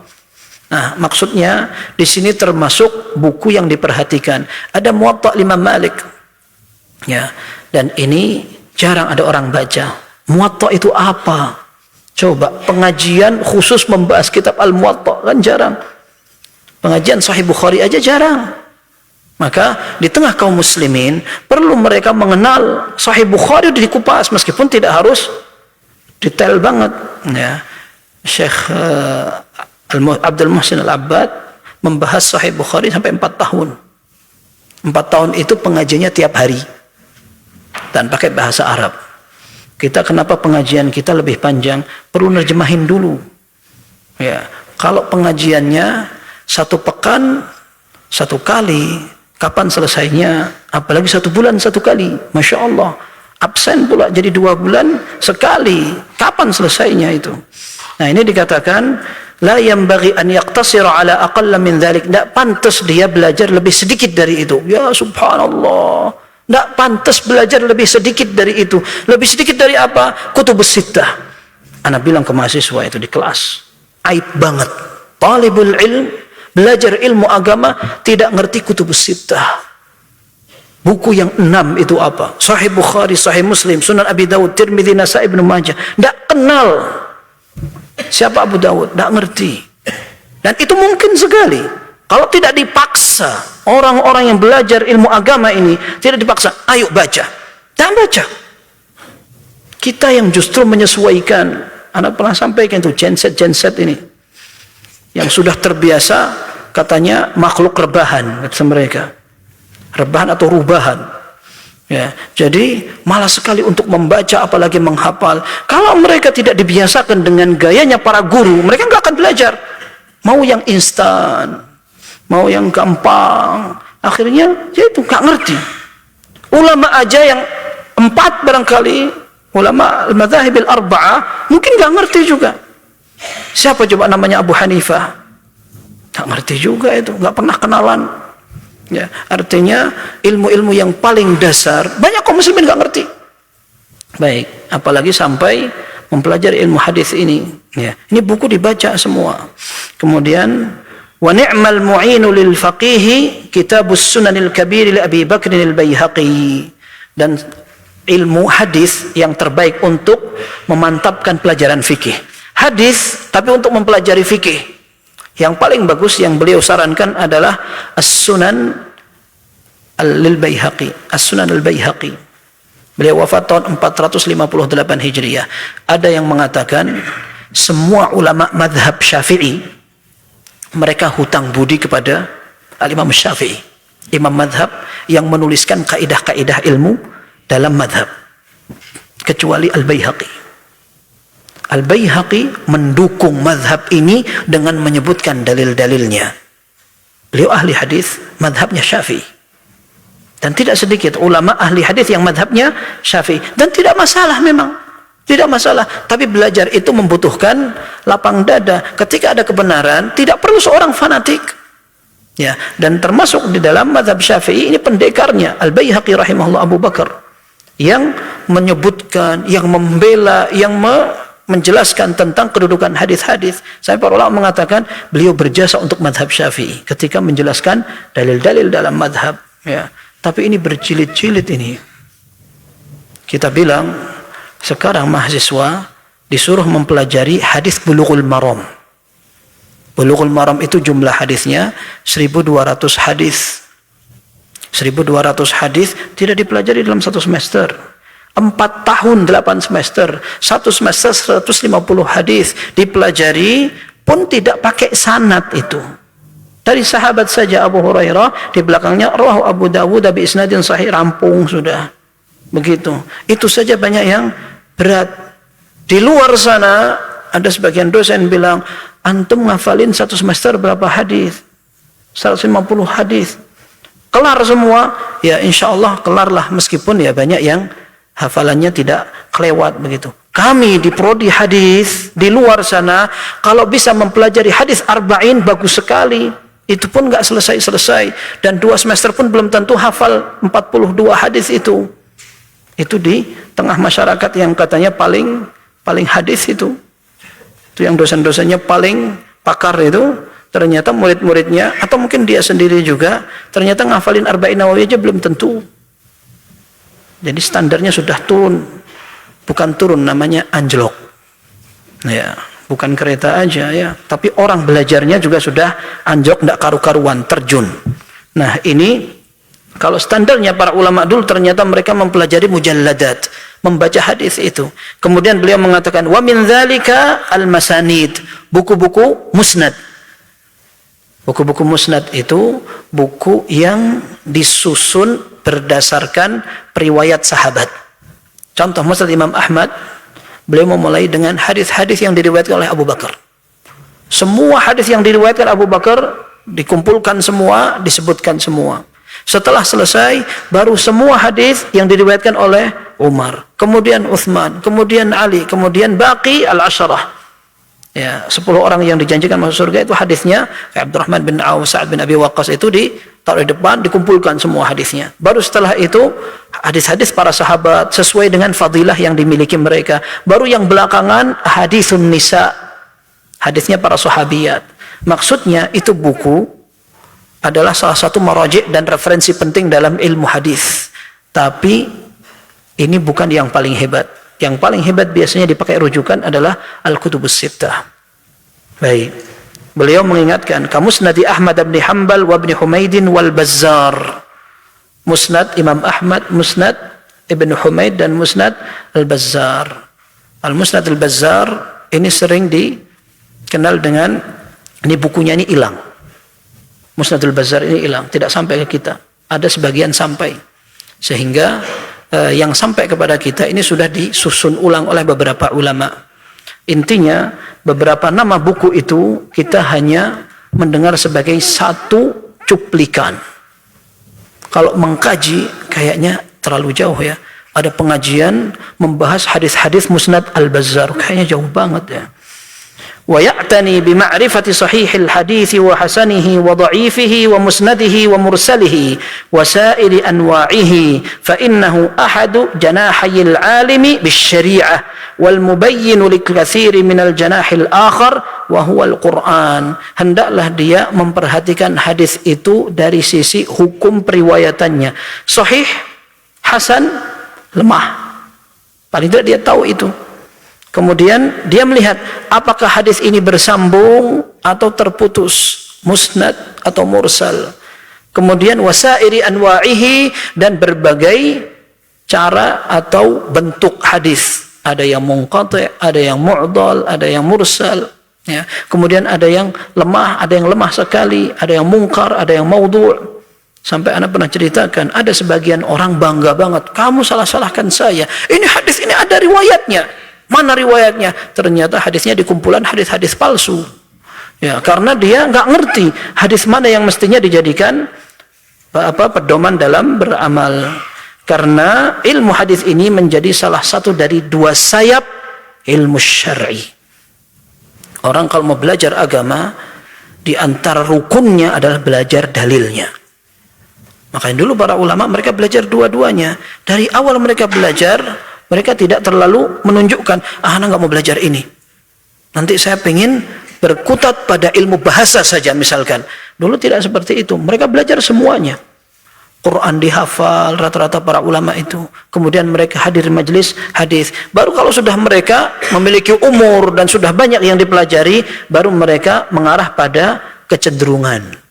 Nah, maksudnya di sini termasuk buku yang diperhatikan. Ada Muwatta Imam Malik, ya, dan ini jarang ada orang baca. Muwatta itu apa? Coba pengajian khusus membahas kitab Al-Muwatta kan jarang. Pengajian Sahih Bukhari aja jarang. Maka di tengah kaum muslimin perlu mereka mengenal Sahih Bukhari dikupas meskipun tidak harus detail banget. Ya. Syekh Abdul Muhsin Al-Abbad membahas Sahih Bukhari sampai 4 tahun. 4 tahun itu pengajiannya tiap hari dan pakai bahasa Arab. Kita kenapa pengajian kita lebih panjang? Perlu nerjemahin dulu. Ya, kalau pengajiannya 1 pekan 1 kali, kapan selesainya? Apalagi 1 bulan 1 kali, Masya Allah. Absen pula jadi 2 bulan sekali, kapan selesainya itu? Nah ini dikatakan la yanbaghi an yaqtasira ala aqalla min dzalik. Tidak pantas dia belajar lebih sedikit dari itu. Ya subhanallah, tidak pantas belajar lebih sedikit dari itu. Lebih sedikit dari apa? Kutubus sittah. Ana bilang ke mahasiswa itu di kelas, aib banget talibul ilm belajar ilmu agama tidak ngerti kutubus sittah. Buku yang 6 itu apa? Sahih Bukhari, Sahih Muslim, Sunan Abi Dawud, Tirmidzi, Nasa'i, Ibnu Majah. Tidak kenal siapa Abu Dawud, tidak ngerti. Dan itu mungkin sekali kalau tidak dipaksa. Orang-orang yang belajar ilmu agama ini tidak dipaksa, ayo baca, jangan baca. Kita yang justru menyesuaikan. Anak pernah sampaikan itu genset ini yang sudah terbiasa katanya makhluk rebahan, kata mereka. Rebahan atau rubahan. Ya, jadi malas sekali untuk membaca apalagi menghafal. Kalau mereka tidak dibiasakan dengan gayanya para guru, mereka nggak akan belajar. Mau yang instan, mau yang gampang. Akhirnya ya itu nggak ngerti. Ulama aja yang 4 barangkali, ulama al-madzahib al-arba'ah mungkin nggak ngerti juga. Siapa coba namanya Abu Hanifah? Nggak ngerti juga itu, nggak pernah kenalan. Ya, artinya ilmu-ilmu yang paling dasar banyak kaum muslimin nggak ngerti. Baik, apalagi sampai mempelajari ilmu hadis ini. Ya, ini buku dibaca semua. Kemudian Wa ni'mal mu'inu lil faqih Kitabus Sunanil Kabir li Abi Bakr al-Baihaqi. Dan ilmu hadis yang terbaik untuk memantapkan pelajaran fikih. Hadis tapi untuk mempelajari fikih. Yang paling bagus yang beliau sarankan adalah As-Sunan al-Baihaqi. As-Sunan al-Baihaqi. Beliau wafat tahun 458 Hijriah. Ada yang mengatakan semua ulama madhab Syafi'i mereka hutang budi kepada Al-Imam Syafi'i, imam madhab yang menuliskan kaidah-kaidah ilmu dalam madhab, kecuali Al-Baihaqi. Al-Baihaqi mendukung madhab ini dengan menyebutkan dalil-dalilnya. Beliau ahli hadis, madhabnya Syafi'i. Dan tidak sedikit ulama ahli hadis yang madhabnya Syafi'i. Dan tidak masalah memang. Tidak masalah. Tapi belajar itu membutuhkan lapang dada. Ketika ada kebenaran, tidak perlu seorang fanatik. Ya, dan termasuk di dalam madhab Syafi'i ini pendekarnya Al-Baihaqi rahimahullah Abu Bakar yang menyebutkan, yang membela, yang menjelaskan tentang kedudukan hadis-hadis. Sampai para ulama mengatakan beliau berjasa untuk madhab Syafi'i ketika menjelaskan dalil-dalil dalam madhab. Ya. Tapi ini berjilid-jilid ini. Kita bilang sekarang mahasiswa disuruh mempelajari hadis Bulughul Maram. Bulughul Maram itu jumlah hadisnya 1200 hadis. 1200 hadis tidak dipelajari dalam satu semester. 4 tahun 8 semester. Satu semester 150 hadis dipelajari pun tidak pakai sanad itu. Dari sahabat saja Abu Hurairah, di belakangnya rawahu Abu Dawud bi isnadin sahih, rampung sudah. Begitu. Itu saja banyak yang berat. Di luar sana ada sebagian dosen bilang, antum ngafalin satu semester berapa hadis? 150 hadis. Kelar semua? Ya insya Allah kelarlah, meskipun ya banyak yang hafalannya tidak kelewat begitu. Kami di prodi hadis di luar sana kalau bisa mempelajari hadis arba'in bagus sekali. Itu pun nggak selesai-selesai, dan 2 semester pun belum tentu hafal 42 hadis itu. Itu di tengah masyarakat yang katanya paling hadis itu. Itu yang dosen-dosennya paling pakar itu, ternyata murid-muridnya atau mungkin dia sendiri juga ternyata ngafalin arba'in Nawawi aja belum tentu. Jadi standarnya sudah turun. Bukan turun, namanya anjlok. Ya, bukan kereta aja ya, tapi orang belajarnya juga sudah anjlok, tidak karu-karuan, terjun. Nah, ini kalau standarnya para ulama dulu ternyata mereka mempelajari mujalladat, membaca hadis itu. Kemudian beliau mengatakan wa min dzalika al-masanid, buku-buku musnad. Buku-buku musnad itu buku yang disusun berdasarkan riwayat sahabat. Contoh Musnad Imam Ahmad, beliau memulai dengan hadis-hadis yang diriwayatkan oleh Abu Bakar. Semua hadis yang diriwayatkan Abu Bakar dikumpulkan semua, disebutkan semua. Setelah selesai, baru semua hadis yang diriwayatkan oleh Umar, kemudian Utsman, kemudian Ali, kemudian baqi al-asharah. Ya, 10 orang yang dijanjikan masuk surga itu hadisnya Abdurrahman bin Auf, Sa'ad bin Abi Waqqas itu ditaruh di depan, dikumpulkan semua hadisnya. Baru setelah itu hadis-hadis para sahabat sesuai dengan fadilah yang dimiliki mereka. Baru yang belakangan hadisun nisa, hadisnya para sahabiyat. Maksudnya itu buku adalah salah satu maraji' dan referensi penting dalam ilmu hadis. Tapi ini bukan yang paling hebat. Yang paling hebat biasanya dipakai rujukan adalah Al-Kutubus Sittah. Baik. Beliau mengingatkan, Musnad Ahmad bin Hanbal wa Ibn Humaidin wal Bazzar. Musnad Imam Ahmad, Musnad Ibn Humaid dan Musnad Al-Bazzar. Al-Musnad Al-Bazzar ini sering dikenal dengan, ini bukunya ini hilang. Musnad Al-Bazzar ini hilang, tidak sampai ke kita. Ada sebagian sampai. Sehingga yang sampai kepada kita ini sudah disusun ulang oleh beberapa ulama. Intinya beberapa nama buku itu kita hanya mendengar sebagai satu cuplikan. Kalau mengkaji kayaknya terlalu jauh ya. Ada pengajian membahas hadis-hadis Musnad Al-Bazzar, kayaknya jauh banget ya. ويعتني بمعرفة صحيح الحديث وحسنه وضعيفه ومسنده ومرسله وسائر أنواعه فإنه أحد جناحي العالم بالشريعة والمبين للكثير من الجناح الآخر وهو القرآن. Hendaklah dia memperhatikan hadis itu dari sisi hukum periwayatannya, sahih, hasan, lemah, paling tidak dia tahu itu. Kemudian dia melihat apakah hadis ini bersambung atau terputus, musnad atau mursal. Kemudian wasairi anwa'ihi, dan berbagai cara atau bentuk hadis. Ada yang munqati', ada yang mu'dal, ada yang mursal. Ya. Kemudian ada yang lemah, ada yang lemah sekali, ada yang mungkar, ada yang maudhu'. Sampai anak pernah ceritakan, ada sebagian orang bangga banget, kamu salah-salahkan saya. Ini hadis ini ada riwayatnya. Mana riwayatnya? Ternyata hadisnya di kumpulan hadis-hadis palsu. Ya, karena dia nggak ngerti hadis mana yang mestinya dijadikan pedoman dalam beramal. Karena ilmu hadis ini menjadi salah satu dari dua sayap ilmu syar'i. Orang kalau mau belajar agama, di antara rukunnya adalah belajar dalilnya. Makanya dulu para ulama mereka belajar dua-duanya. Dari awal mereka belajar, mereka tidak terlalu menunjukkan, anak nggak mau belajar ini. Nanti saya pengen berkutat pada ilmu bahasa saja misalkan. Dulu tidak seperti itu. Mereka belajar semuanya. Quran dihafal rata-rata para ulama itu. Kemudian mereka hadir majelis hadis. Baru kalau sudah mereka memiliki umur dan sudah banyak yang dipelajari, baru mereka mengarah pada kecenderungan.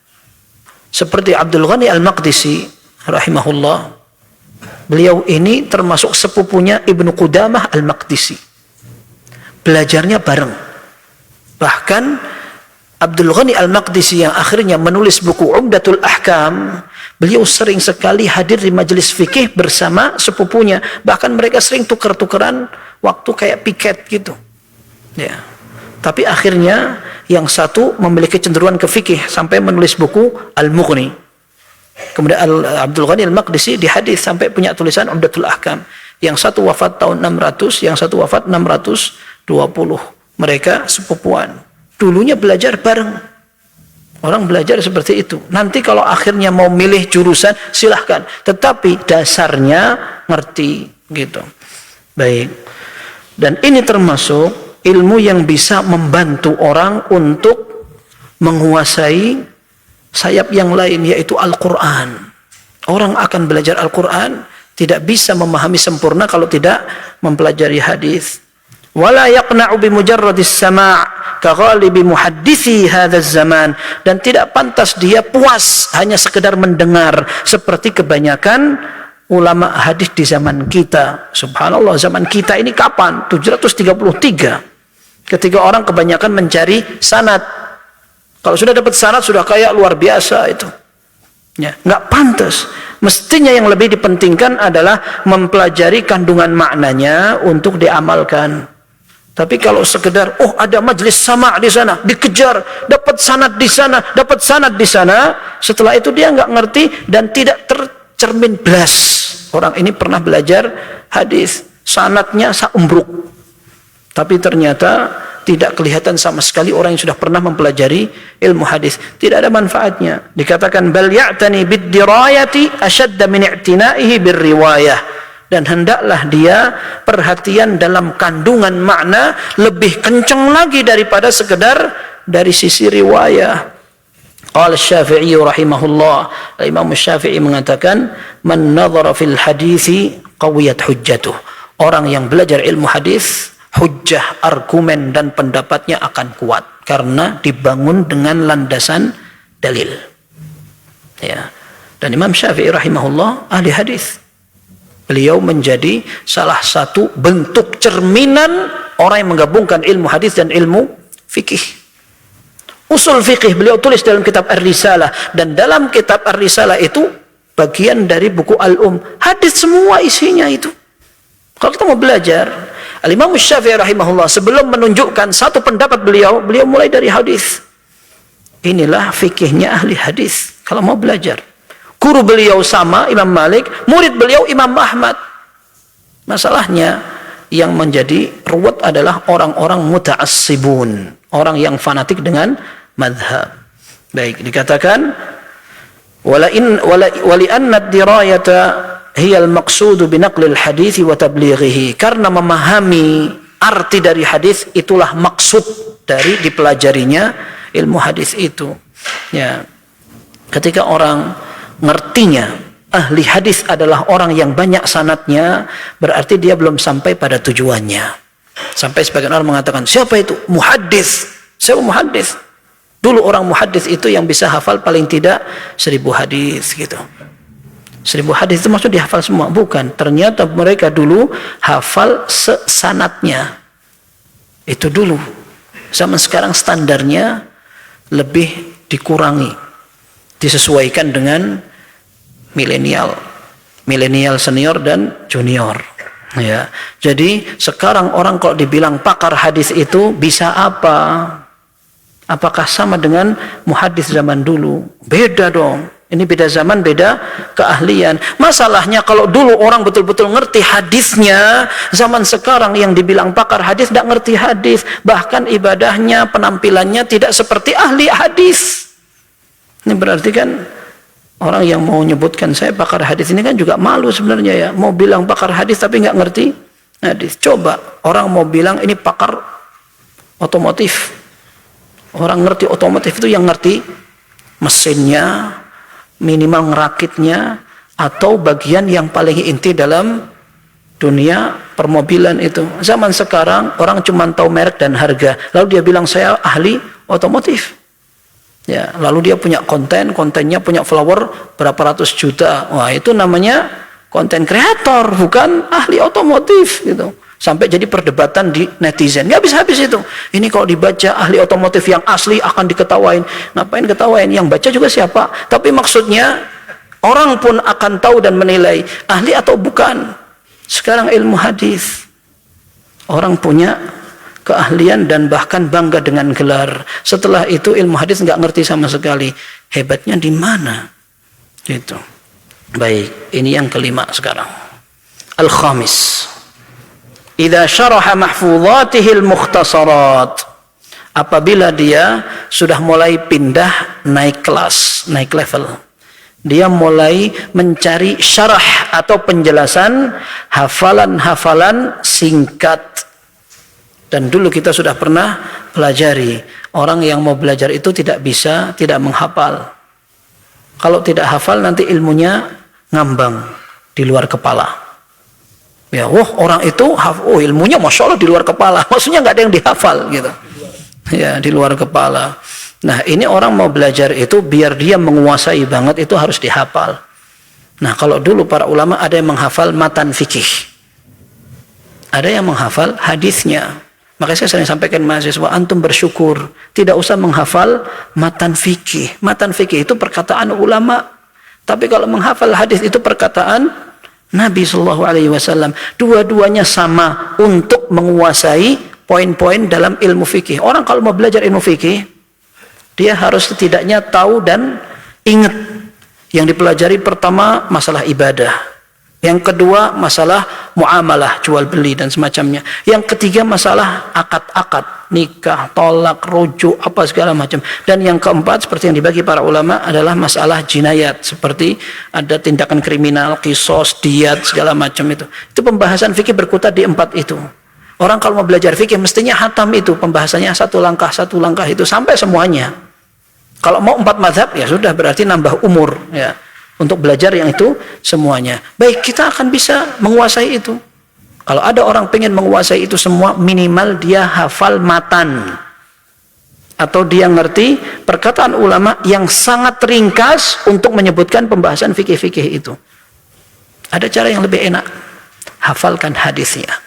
Seperti Abdul Ghani Al-Maqdisi rahimahullah. Beliau ini termasuk sepupunya Ibnu Qudamah Al-Maqdisi. Belajarnya bareng. Bahkan Abdul Ghani Al-Maqdisi yang akhirnya menulis buku Umdatul Ahkam, beliau sering sekali hadir di majelis fikih bersama sepupunya. Bahkan mereka sering tukar-tukaran waktu kayak piket gitu. Ya. Tapi akhirnya yang satu memiliki kecenderungan ke fikih sampai menulis buku Al-Mughni. Kemudian Abdul Ghani Al-Maqdisi di hadis sampai punya tulisan Umdatul Ahkam. Yang satu wafat tahun 600, yang satu wafat 620. Mereka sepupuan. Dulunya belajar bareng. Orang belajar seperti itu. Nanti kalau akhirnya mau milih jurusan, silahkan. Tetapi dasarnya ngerti gitu. Baik. Dan ini termasuk ilmu yang bisa membantu orang untuk menguasai sayap yang lain, yaitu Al-Quran. Orang akan belajar Al-Quran tidak bisa memahami sempurna kalau tidak mempelajari hadis. Wala yaqna'u bimujarradis sama' ka ghalibi muhadditsi hadzal zaman, dan tidak pantas dia puas hanya sekedar mendengar seperti kebanyakan ulama hadis di zaman kita. Subhanallah, zaman kita ini kapan? 733. Ketika orang kebanyakan mencari sanad. Kalau sudah dapat sanad sudah kayak luar biasa itu. Ya, nggak pantas. Mestinya yang lebih dipentingkan adalah mempelajari kandungan maknanya untuk diamalkan. Tapi kalau sekedar ada majelis sama' di sana, dikejar, dapat sanad di sana, dapat sanad di sana, setelah itu dia nggak ngerti dan tidak tercermin belas. Orang ini pernah belajar hadis, sanadnya saumbruk. Tapi ternyata tidak kelihatan sama sekali orang yang sudah pernah mempelajari ilmu hadis. Tidak ada manfaatnya. Dikatakan bal ya'tani bid-dirayati ashadda min i'tina'ihi bir-riwayah. Dan hendaklah dia perhatian dalam kandungan makna lebih kencang lagi daripada sekedar dari sisi riwayah. Qala Asy-Syafi'i rahimahullah. Imam Asy-Syafi'i mengatakan man nadhara fil hadithi qawiyat hujjatuh. Orang yang belajar ilmu hadis, hujjah, argumen dan pendapatnya akan kuat karena dibangun dengan landasan dalil. Ya. Dan Imam Syafi'i rahimahullah ahli hadis. Beliau menjadi salah satu bentuk cerminan orang yang menggabungkan ilmu hadis dan ilmu fikih. Usul fikih beliau tulis dalam kitab Ar-Risalah, dan dalam kitab Ar-Risalah itu bagian dari buku Al-Um. Hadis semua isinya itu. Kalau kita mau belajar, Al-Imam Syafi'i rahimahullah sebelum menunjukkan satu pendapat beliau mulai dari hadis. Inilah fikihnya ahli hadis kalau mau belajar. Guru beliau sama Imam Malik, murid beliau Imam Ahmad. Masalahnya yang menjadi ruwet adalah orang-orang muta'assibun, orang yang fanatik dengan madhab. Baik, dikatakan wali anna ad-dirayata hiya al-maqsudu bi naqli al-hadits wa tablighihi, karena memahami arti dari hadis itulah maksud dari dipelajarinya ilmu hadis itu. Ya. Ketika orang ngertinya ahli hadis adalah orang yang banyak sanadnya, berarti dia belum sampai pada tujuannya. Sampai sebagian orang mengatakan, siapa itu? Muhaddis. Siapa muhaddis? Dulu orang muhaddis itu yang bisa hafal paling tidak 1000 hadis gitu. 1000 hadis itu maksud dihafal semua? Bukan. Ternyata mereka dulu hafal sesanadnya. Itu dulu. Zaman sekarang standarnya lebih dikurangi, disesuaikan dengan milenial senior dan junior. Ya. Jadi sekarang orang kalau dibilang pakar hadis itu bisa apa? Apakah sama dengan muhaddis zaman dulu? Beda dong. Ini beda zaman, beda keahlian. Masalahnya kalau dulu orang betul-betul ngerti hadisnya, zaman sekarang yang dibilang pakar hadis tidak ngerti hadis. Bahkan ibadahnya, penampilannya tidak seperti ahli hadis. Ini berarti kan orang yang mau menyebutkan saya pakar hadis ini kan juga malu sebenarnya ya. Mau bilang pakar hadis tapi nggak ngerti hadis. Coba orang mau bilang ini pakar otomotif. Orang ngerti otomotif itu yang ngerti mesinnya, minimal ngerakitnya, atau bagian yang paling inti dalam dunia permobilan itu. Zaman sekarang orang cuma tahu merek dan harga. Lalu dia bilang saya ahli otomotif. Ya, lalu dia punya kontennya punya follower berapa ratus juta. Wah, itu namanya konten kreator, bukan ahli otomotif gitu. Sampai jadi perdebatan di netizen. Nggak habis-habis itu. Ini kalau dibaca ahli otomotif yang asli akan diketawain. Ngapain ketawain? Yang baca juga siapa? Tapi maksudnya orang pun akan tahu dan menilai ahli atau bukan. Sekarang ilmu hadis, orang punya keahlian dan bahkan bangga dengan gelar. Setelah itu ilmu hadis nggak ngerti sama sekali. Hebatnya di mana? Gitu. Baik, ini yang kelima sekarang. Al-khamis. Idza syaraha mahfuzatihil mukhtasarat. Apabila dia sudah mulai pindah naik kelas, naik level. Dia mulai mencari syarah atau penjelasan hafalan-hafalan singkat. Dan dulu kita sudah pernah pelajari, orang yang mau belajar itu tidak bisa tidak menghafal. Kalau tidak hafal nanti ilmunya ngambang di luar kepala. Ya, orang itu ilmunya masya Allah di luar kepala. Maksudnya nggak ada yang dihafal gitu. Ya, di luar kepala. Nah, ini orang mau belajar itu biar dia menguasai banget itu harus dihafal. Nah, kalau dulu para ulama ada yang menghafal matan fikih, ada yang menghafal hadisnya. Makanya saya sering sampaikan mahasiswa, antum bersyukur tidak usah menghafal matan fikih. Matan fikih itu perkataan ulama. Tapi kalau menghafal hadis itu perkataan Nabi Shallallahu Alaihi Wasallam. Dua-duanya sama untuk menguasai poin-poin dalam ilmu fikih. Orang kalau mau belajar ilmu fikih, dia harus setidaknya tahu dan ingat. Yang dipelajari pertama masalah ibadah. Yang kedua masalah muamalah, jual beli dan semacamnya. Yang ketiga masalah akad-akad, nikah, tolak, rujuk, apa segala macam. Dan yang keempat seperti yang dibagi para ulama adalah masalah jinayat, seperti ada tindakan kriminal, kisos, diat, segala macam itu. Itu pembahasan fikih berkutat di 4 itu. Orang kalau mau belajar fikih mestinya hatam itu, pembahasannya satu langkah itu sampai semuanya. Kalau mau 4 mazhab ya sudah berarti nambah umur ya. Untuk belajar yang itu semuanya. Baik, kita akan bisa menguasai itu. Kalau ada orang pengen menguasai itu semua, minimal dia hafal matan. Atau dia ngerti perkataan ulama yang sangat ringkas untuk menyebutkan pembahasan fikih-fikih itu. Ada cara yang lebih enak. Hafalkan hadisnya.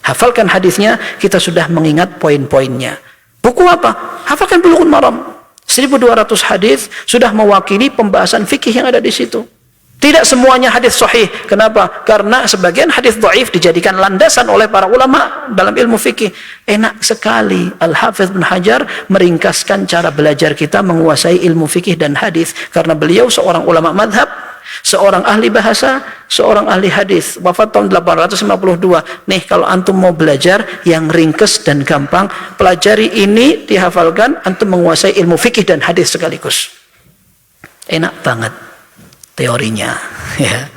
Hafalkan hadisnya, kita sudah mengingat poin-poinnya. Buku apa? Hafalkan Bulughul Maram. 1200 hadis sudah mewakili pembahasan fikih yang ada di situ. Tidak semuanya hadis sahih. Kenapa? Karena sebagian hadis dhaif dijadikan landasan oleh para ulama dalam ilmu fikih. Enak sekali Al-Hafidz Ibnu Hajar meringkaskan cara belajar kita menguasai ilmu fikih dan hadis, karena beliau seorang ulama madhab Seorang ahli bahasa, seorang ahli hadis, wafat tahun 852. Nih kalau antum mau belajar yang ringkes dan gampang, pelajari ini, dihafalkan, antum menguasai ilmu fikih dan hadis sekaligus. Enak banget teorinya, ya.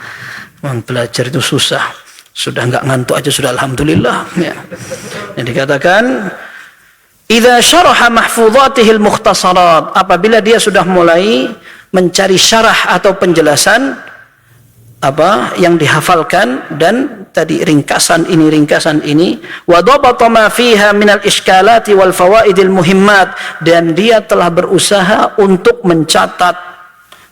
Memang belajar itu susah. Sudah nggak ngantuk aja sudah alhamdulillah, ya. Yang dikatakan idza syaraha mahfudhatihil mukhtasarat, apabila dia sudah mulai mencari syarah atau penjelasan apa yang dihafalkan dan tadi ringkasan ini wa dhabata ma fiha minal iskalati wal fawaidil muhimmat, dan dia telah berusaha untuk mencatat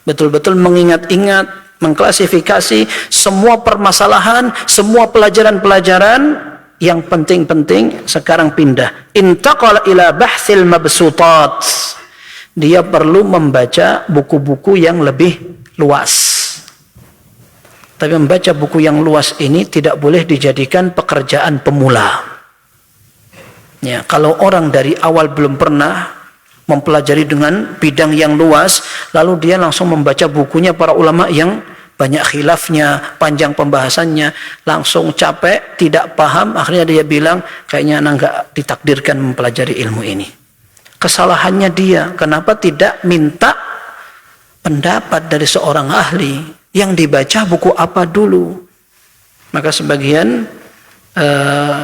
betul-betul, mengingat-ingat, mengklasifikasi semua permasalahan, semua pelajaran-pelajaran yang penting-penting. Sekarang pindah intaqala ila bahthil mabsutat, dia perlu membaca buku-buku yang lebih luas. Tapi membaca buku yang luas ini tidak boleh dijadikan pekerjaan pemula. Ya, kalau orang dari awal belum pernah mempelajari dengan bidang yang luas, lalu dia langsung membaca bukunya para ulama yang banyak khilafnya, panjang pembahasannya, langsung capek, tidak paham, akhirnya dia bilang kayaknya anak nggak ditakdirkan mempelajari ilmu ini. Kesalahannya dia, kenapa tidak minta pendapat dari seorang ahli, yang dibaca buku apa dulu. Maka sebagian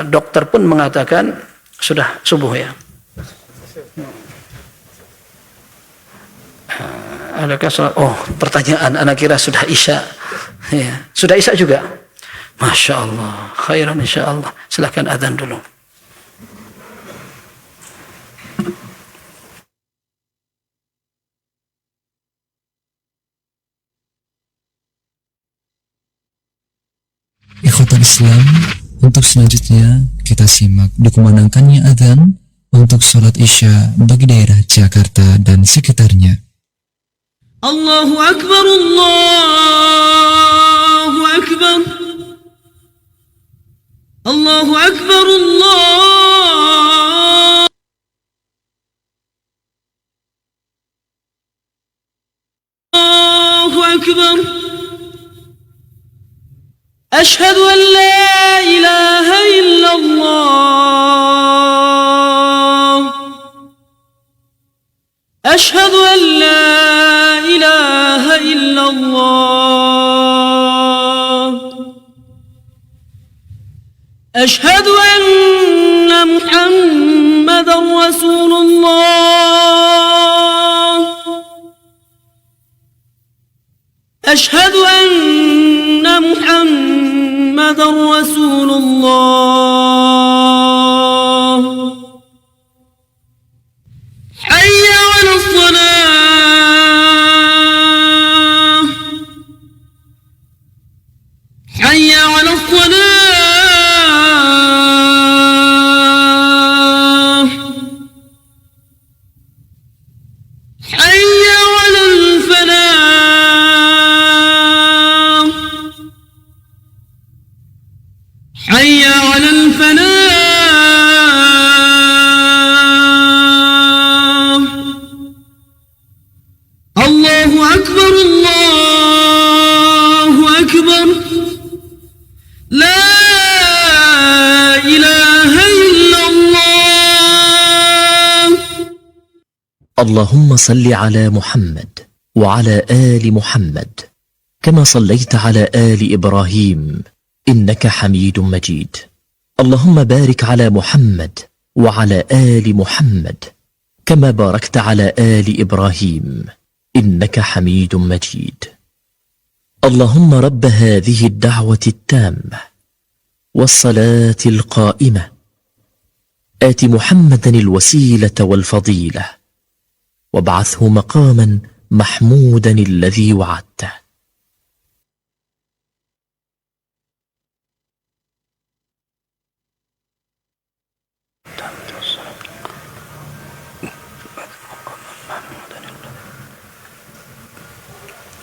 dokter pun mengatakan sudah subuh ya. Adakah sholat? Oh, pertanyaan anak kira sudah isya. Ya. Sudah isya juga. Masya Allah, khairan insya Allah. Silahkan adzan dulu. Ikhwatul Islam, untuk selanjutnya kita simak dikumandangkannya adzan untuk sholat isya bagi daerah Jakarta dan sekitarnya. Allahu Akbar, Allahu Akbar, Allahu Akbar, Allahu Akbar. Ashhadu an la ilaha illallah, ashhadu an la ilaha illallah, ashhadu anna Muhammadan Rasulullah, ashhadu anna Muhammadan Rasulullah. Hayya 'alas salah, hayya 'alas salah, hayya 'alal falah, hayya 'alal falah. Allahu Akbar, Allahu Akbar. La ilaha illallah. اللهم صل على محمد وعلى آل محمد كما صليت على آل إبراهيم إنك حميد مجيد. اللهم بارك على محمد وعلى آل محمد كما باركت على آل إبراهيم إنك حميد مجيد. اللهم رب هذه الدعوة التامة والصلاة القائمة آت محمدا الوسيلة والفضيلة وابعثه مقاما محمودا الذي وعدته.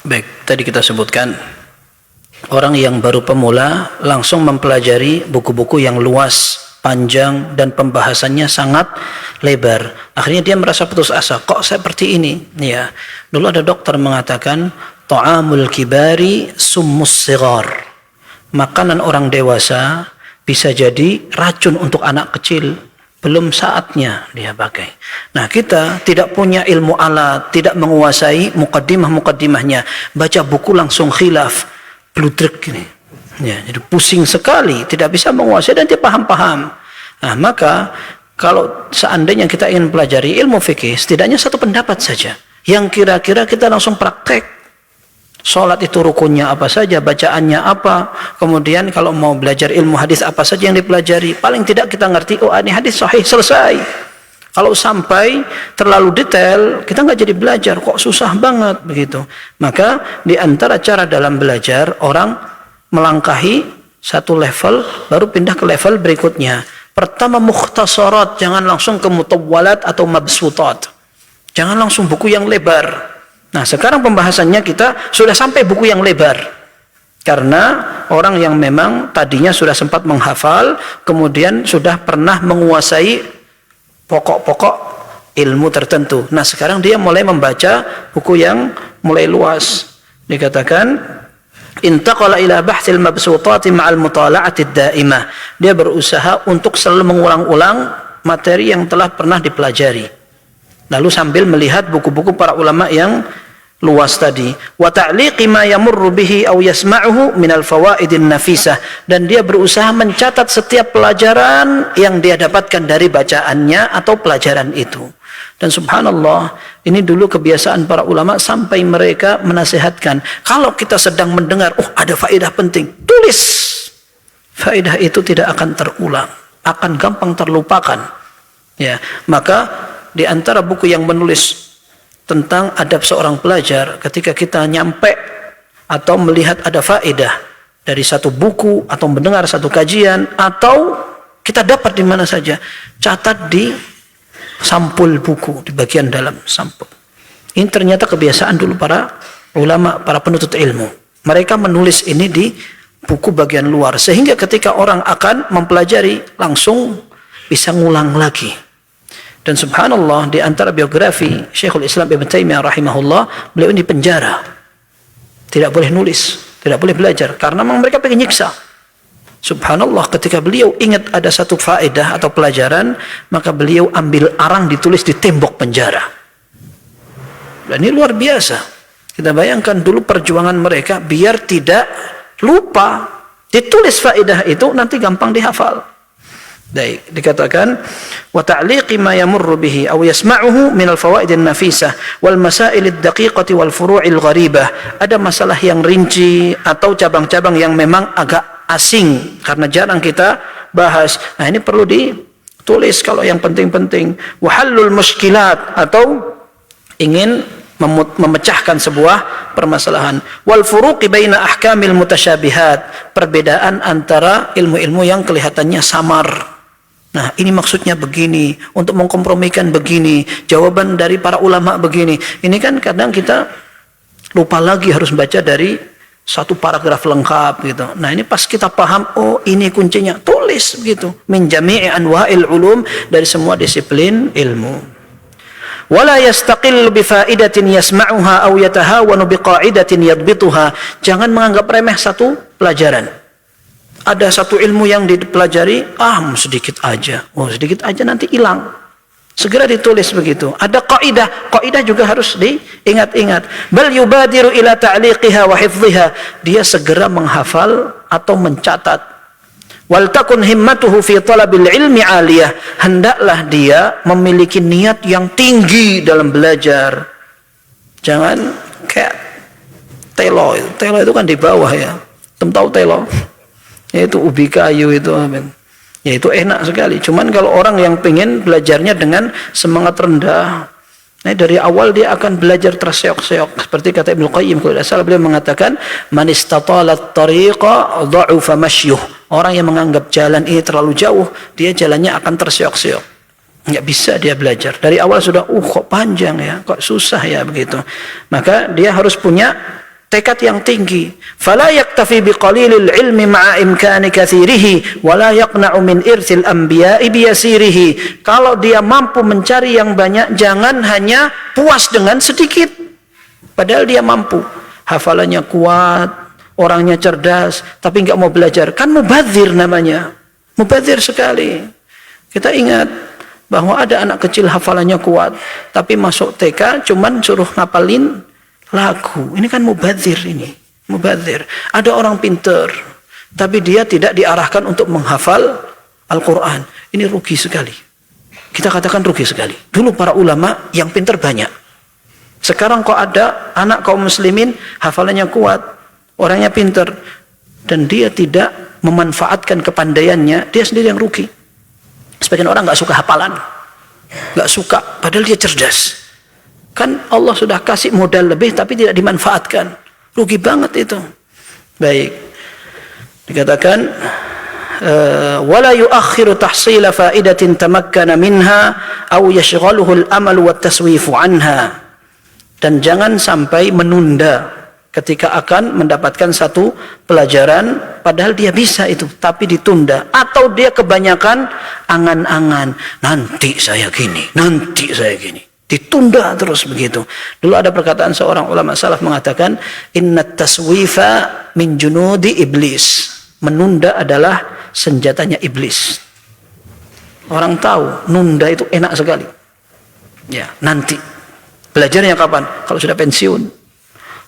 Baik, tadi kita sebutkan orang yang baru pemula langsung mempelajari buku-buku yang luas panjang dan pembahasannya sangat lebar. Akhirnya dia merasa putus asa, kok seperti ini? Ya, dulu ada dokter mengatakan ta'amul kibari summus sighar. Makanan orang dewasa bisa jadi racun untuk anak kecil. Belum saatnya dia pakai. Nah, kita tidak punya ilmu alat, tidak menguasai mukaddimah-mukaddimahnya. Baca buku langsung khilaf, bludrek gini. Ya, jadi pusing sekali, tidak bisa menguasai dan tidak paham-paham. Nah, maka kalau seandainya kita ingin pelajari ilmu fikih, setidaknya satu pendapat saja yang kira-kira kita langsung praktek. Sholat itu rukunnya apa saja, bacaannya apa, kemudian kalau mau belajar ilmu hadis apa saja yang dipelajari. Paling tidak kita ngerti, oh ini hadis sahih, selesai. Kalau sampai terlalu detail, kita nggak jadi belajar, kok susah banget begitu. Maka di antara cara dalam belajar, orang melangkahi satu level baru pindah ke level berikutnya. Pertama mukhtasarat, jangan langsung ke mutawwalat atau mabsutat. Jangan langsung buku yang lebar. Nah, sekarang pembahasannya kita sudah sampai buku yang lebar. Karena orang yang memang tadinya sudah sempat menghafal, kemudian sudah pernah menguasai pokok-pokok ilmu tertentu. Nah, sekarang dia mulai membaca buku yang mulai luas. Dikatakan intaqala ila bahthil mabsutati ma'al mutala'atid da'imah. Dia berusaha untuk selalu mengulang-ulang materi yang telah pernah dipelajari. Lalu sambil melihat buku-buku para ulama yang luas tadi. Wa ta'liqi ma yamurru bihi aw yasma'uhu minal fawaidin nafisah. Dan dia berusaha mencatat setiap pelajaran yang dia dapatkan dari bacaannya atau pelajaran itu. Dan subhanallah, ini dulu kebiasaan para ulama sampai mereka menasihatkan, kalau kita sedang mendengar, oh ada faedah penting, tulis. Faedah itu tidak akan terulang, akan gampang terlupakan. Ya, maka di antara buku yang menulis tentang adab seorang pelajar, ketika kita nyampe atau melihat ada faedah dari satu buku atau mendengar satu kajian atau kita dapat di mana saja, catat di sampul buku, di bagian dalam sampul. Ini ternyata kebiasaan dulu para ulama, para penuntut ilmu. Mereka menulis ini di buku bagian luar, sehingga ketika orang akan mempelajari langsung bisa ngulang lagi. Dan subhanallah, di antara biografi Syekhul Islam Ibn Taimiyah rahimahullah, beliau ini penjara, tidak boleh nulis, tidak boleh belajar, karena memang mereka pengen nyiksa. Subhanallah, ketika beliau ingat ada satu faedah atau pelajaran, maka beliau ambil arang ditulis di tembok penjara. Dan ini luar biasa. Kita bayangkan dulu perjuangan mereka biar tidak lupa. Ditulis faedah itu nanti gampang dihafal. Baik, dikatakan wa ta'liqi ma yamurru bihi aw yasma'uhu min al-fawaidin nafisah wal masail ad-daqiqati wal furu'il gharibah. Ada masalah yang rinci atau cabang-cabang yang memang agak asing karena jarang kita bahas. Nah, ini perlu ditulis kalau yang penting-penting. Wahallul muskilat, atau ingin memecahkan sebuah permasalahan. Wal furuqi baina ahkamil mutasyabihat, perbedaan antara ilmu-ilmu yang kelihatannya samar. Nah, ini maksudnya begini, untuk mengkompromikan begini, jawaban dari para ulama begini. Ini kan kadang kita lupa lagi harus baca dari satu paragraf lengkap gitu. Nah, ini pas kita paham, oh ini kuncinya, tulis gitu. Min jami'i anwa'il ulum, dari semua disiplin ilmu. Wala yastaqillu bi fa'idatin yasma'uha aw yatahawanu bi qa'idatin yadbituha. Jangan menganggap remeh satu pelajaran. Ada satu ilmu yang dipelajari, sedikit aja. Oh, sedikit aja nanti hilang. Segera ditulis begitu. Ada kaidah juga harus diingat-ingat. Bal yubadiru ila ta'liqiha wa hifdhiha. Dia segera menghafal atau mencatat. Wal takun himmatuhu fi talabil ilmi 'aliyah. Hendaklah dia memiliki niat yang tinggi dalam belajar. Jangan kayak telo. Telo itu kan di bawah ya. Tahu telo? Yaitu ubi kayu itu. Ya, itu enak sekali. Cuman kalau orang yang pengen belajarnya dengan semangat rendah, nah dari awal dia akan belajar terseok-seok. Seperti kata Ibnu Qayyim, kalau tidak salah beliau mengatakan, man istatalat tariqa dha'ufa masyuh. Orang yang menganggap jalan ini terlalu jauh, dia jalannya akan terseok-seok. Nggak bisa dia belajar. Dari awal sudah, kok panjang ya, kok susah ya begitu. Maka dia harus punya tekad yang tinggi. Fala yaktafi biqalilil ilmi ma'a imkani katsirihi wa la yaqna'u min irsil anbiya'i biyasirihi. Kalau dia mampu mencari yang banyak, jangan hanya puas dengan sedikit. Padahal dia mampu, hafalannya kuat, orangnya cerdas, tapi enggak mau belajar. Kan mubadzir namanya. Mubadzir sekali. Kita ingat bahwa ada anak kecil hafalannya kuat, tapi masuk TK cuman suruh ngapalin lagu. Ini kan mubadzir ini. Mubadzir. Ada orang pinter, tapi dia tidak diarahkan untuk menghafal Al-Quran. Ini rugi sekali. Kita katakan rugi sekali. Dulu para ulama yang pinter banyak. Sekarang kok ada anak kaum muslimin hafalannya kuat, orangnya pinter, dan dia tidak memanfaatkan kepandaiannya, dia sendiri yang rugi. Sebagian orang nggak suka hafalan, nggak suka, padahal dia cerdas. Kan Allah sudah kasih modal lebih tapi tidak dimanfaatkan. Rugi banget itu. Baik. Dikatakan wala yuakhiru tahsila faidatin tamakkana minha aw yashghaluhu al-amal wa taswifu anha. Dan jangan sampai menunda ketika akan mendapatkan satu pelajaran padahal dia bisa itu tapi ditunda, atau dia kebanyakan angan-angan, nanti saya gini, nanti saya gini. Ditunda terus begitu. Dulu ada perkataan seorang ulama salaf mengatakan, innat taswifa min junudi iblis. Menunda adalah senjatanya iblis. Orang tahu nunda itu enak sekali. Ya, nanti. Belajarnya kapan? Kalau sudah pensiun.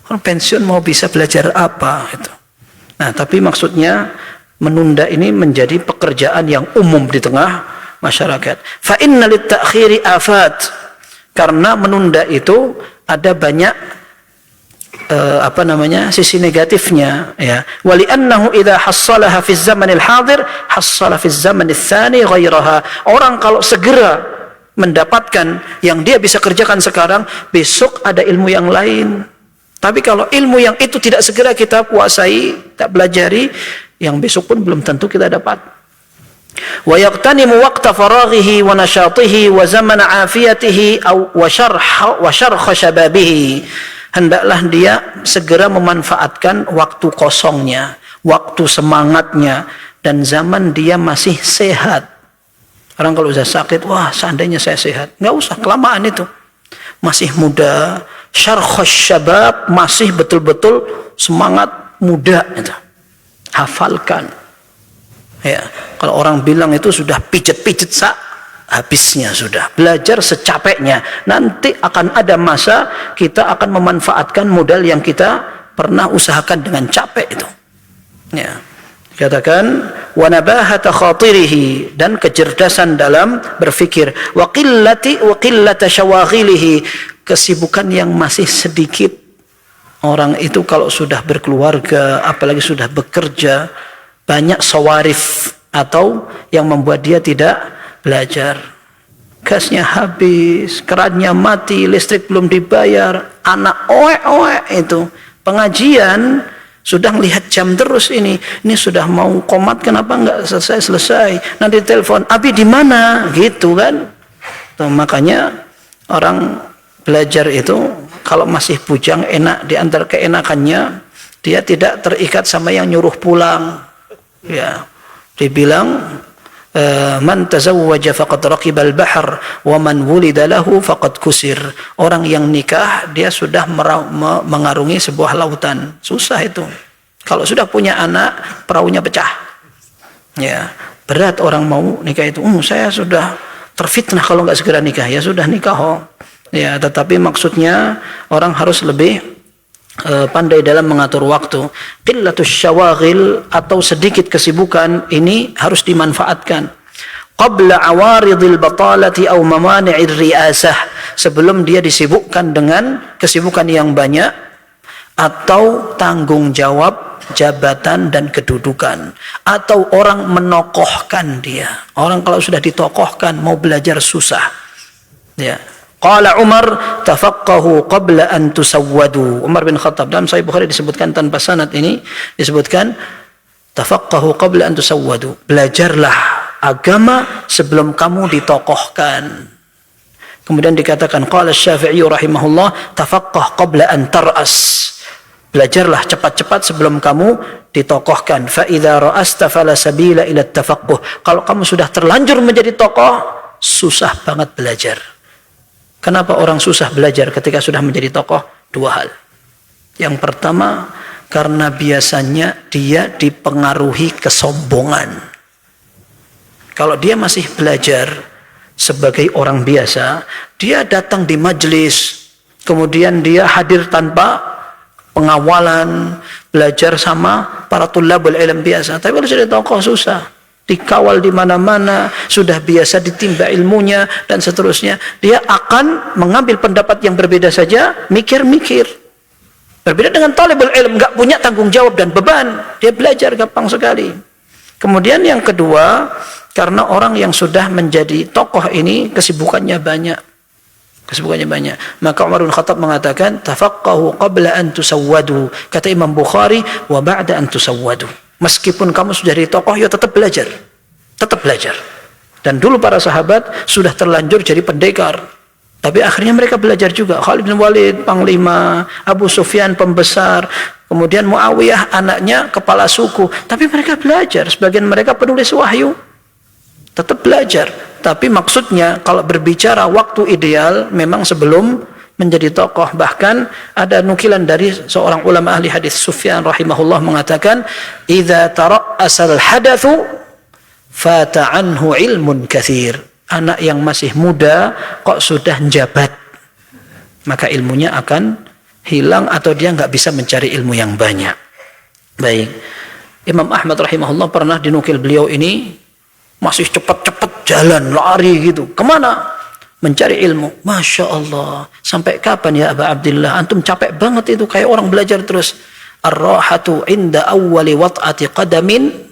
Orang pensiun mau bisa belajar apa itu. Nah, tapi maksudnya menunda ini menjadi pekerjaan yang umum di tengah masyarakat. Fa inna lit ta'khiri afat. Karena menunda itu ada banyak sisi negatifnya, ya. Wali annahu idza hassalaha fi zamanil hadir hassala fi zamanil tsani ghairaha. Orang kalau segera mendapatkan yang dia bisa kerjakan sekarang, besok ada ilmu yang lain. Tapi kalau ilmu yang itu tidak segera kita kuasai, tak belajari, yang besok pun belum tentu kita dapat. Wa yaqtanimu waqta faraghihi wa nashatihi wa zamana afiyatihi wa syarha shababihi. Hendaklah dia segera memanfaatkan waktu kosongnya, waktu semangatnya, dan zaman dia masih sehat. Orang kalau sudah sakit, wah seandainya saya sehat. Nggak usah, kelamaan itu. Masih muda, syarha syabab, masih betul-betul semangat muda itu. Hafalkan. Ya, kalau orang bilang itu sudah pijet-pijet habisnya sudah. Belajar secapeknya. Nanti akan ada masa kita akan memanfaatkan modal yang kita pernah usahakan dengan capek itu. Ya. Dikatakan wa nabahata khatirihi, dan kecerdasan dalam berfikir, wa qillata syawaghilihi, kesibukan yang masih sedikit. Orang itu kalau sudah berkeluarga, apalagi sudah bekerja, banyak sawarif atau yang membuat dia tidak belajar. Gasnya habis, kerannya mati, listrik belum dibayar, anak oek itu. Pengajian sudah melihat jam terus ini sudah mau komat, kenapa enggak selesai? Nanti telepon, Abi di mana? Gitu kan. Tuh, makanya orang belajar itu kalau masih bujang enak, di antara keenakannya dia tidak terikat sama yang nyuruh pulang. Ya, dibilang man tazawwaja faqad raqibal bahr wa man wulida lahu faqad kusir. Orang yang nikah dia sudah mengarungi sebuah lautan. Susah itu. Kalau sudah punya anak, perahunya pecah. Ya, berat orang mau nikah itu. Saya sudah terfitnah kalau nggak segera nikah. Ya sudah nikah. Ya, tetapi maksudnya orang harus lebih pandai dalam mengatur waktu. Qillatus syawaghil, atau sedikit kesibukan ini harus dimanfaatkan. Qabla awaridil batalati aw mamani'ir riasah, sebelum dia disibukkan dengan kesibukan yang banyak atau tanggung jawab jabatan dan kedudukan, atau orang menokohkan dia. Orang kalau sudah ditokohkan mau belajar susah. Ya. Qala Umar, tafaqahu qabla an tusawwadu. Umar bin Khattab, dalam Sahih Bukhari disebutkan tanpa sanad ini, disebutkan tafaqahu qabla an tusawwadu. Belajarlah agama sebelum kamu ditokohkan. Kemudian dikatakan qala Syafi'i rahimahullah, tafaqah qabla an tar'as. Belajarlah cepat-cepat sebelum kamu ditokohkan. Fa idza ra'asta fala sabila ila tafaqquh. Kalau kamu sudah terlanjur menjadi tokoh, susah banget belajar. Kenapa orang susah belajar ketika sudah menjadi tokoh? Dua hal. Yang pertama, karena biasanya dia dipengaruhi kesombongan. Kalau dia masih belajar sebagai orang biasa, dia datang di majelis, kemudian dia hadir tanpa pengawalan, belajar sama para tulabul ilm biasa. Tapi kalau sudah tokoh susah, dikawal di mana-mana, sudah biasa ditimba ilmunya dan seterusnya. Dia akan mengambil pendapat yang berbeda saja, mikir-mikir. Berbeda dengan talibul ilm, nggak punya tanggung jawab dan beban. Dia belajar gampang sekali. Kemudian yang kedua, karena orang yang sudah menjadi tokoh ini kesibukannya banyak. Maka Umar bin Khattab mengatakan, tafaqqahu qabla an tusawwadu. Kata Imam Bukhari, wa ba'da an tusawwadu. Meskipun kamu sudah jadi tokoh, ya tetap belajar. Tetap belajar. Dan dulu para sahabat sudah terlanjur jadi pendekar. Tapi akhirnya mereka belajar juga. Khalid bin Walid, panglima, Abu Sufyan, pembesar, kemudian Muawiyah, anaknya, kepala suku. Tapi mereka belajar. Sebagian mereka penulis wahyu. Tetap belajar. Tapi maksudnya kalau berbicara waktu ideal memang sebelum menjadi tokoh. Bahkan ada nukilan dari seorang ulama ahli hadis, Sufyan rahimahullah, mengatakan, idza tara'asal hadatsu fata anhu ilmun katsir. Anak yang masih muda kok sudah njabat, maka ilmunya akan hilang atau dia nggak bisa mencari ilmu yang banyak. Baik, Imam Ahmad rahimahullah pernah dinukil beliau ini masih cepat-cepat jalan, lari gitu. Kemana? Mencari ilmu. Masya Allah. Sampai kapan ya Aba Abdillah? Antum capek banget itu, kayak orang belajar terus. Ar-rahatu inda awwali wat'ati qadamin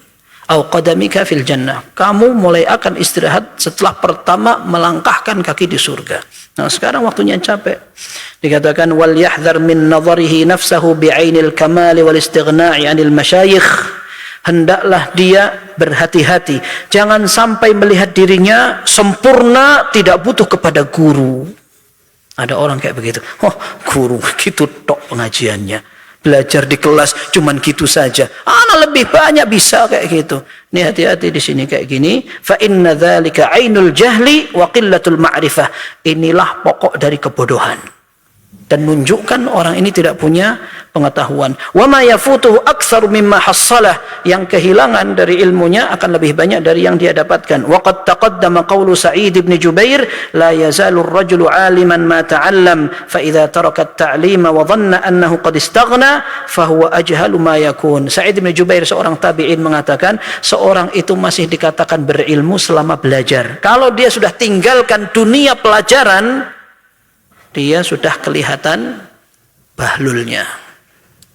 au qadamika fil jannah. Kamu mulai akan istirahat setelah pertama melangkahkan kaki di surga. Nah, sekarang waktunya capek. Dikatakan wal yahdhar min nadharihi nafsahu bi'ainil kamali wal istighna'i 'anil masyayikh. Hendaklah dia berhati-hati, jangan sampai melihat dirinya sempurna, tidak butuh kepada guru. Ada orang kayak begitu. Oh, guru gitu tok pengajiannya. Belajar di kelas cuman gitu saja. Anak lebih banyak bisa kayak gitu. Nih hati-hati di sini kayak gini. Fa inna dzalika ainul jahli wa qillatul ma'rifah. Inilah pokok dari kebodohan. Dan menunjukkan orang ini tidak punya pengetahuan. Wa ma yafutuhu aktsaru mimma hassalah. Yang kehilangan dari ilmunya akan lebih banyak dari yang dia dapatkan. Wa qad taqaddama qawlu Sa'id bin Jubair, la yazalu ar-rajulu 'aliman ma ta'allam, fa idza taraka at-ta'lima wa dhanna annahu qad istaghna, fa huwa ajhalu ma yakun. Sa'id bin Jubair, seorang tabi'in, mengatakan, seorang itu masih dikatakan berilmu selama belajar. Kalau dia sudah tinggalkan dunia pelajaran, dia sudah kelihatan bahlulnya.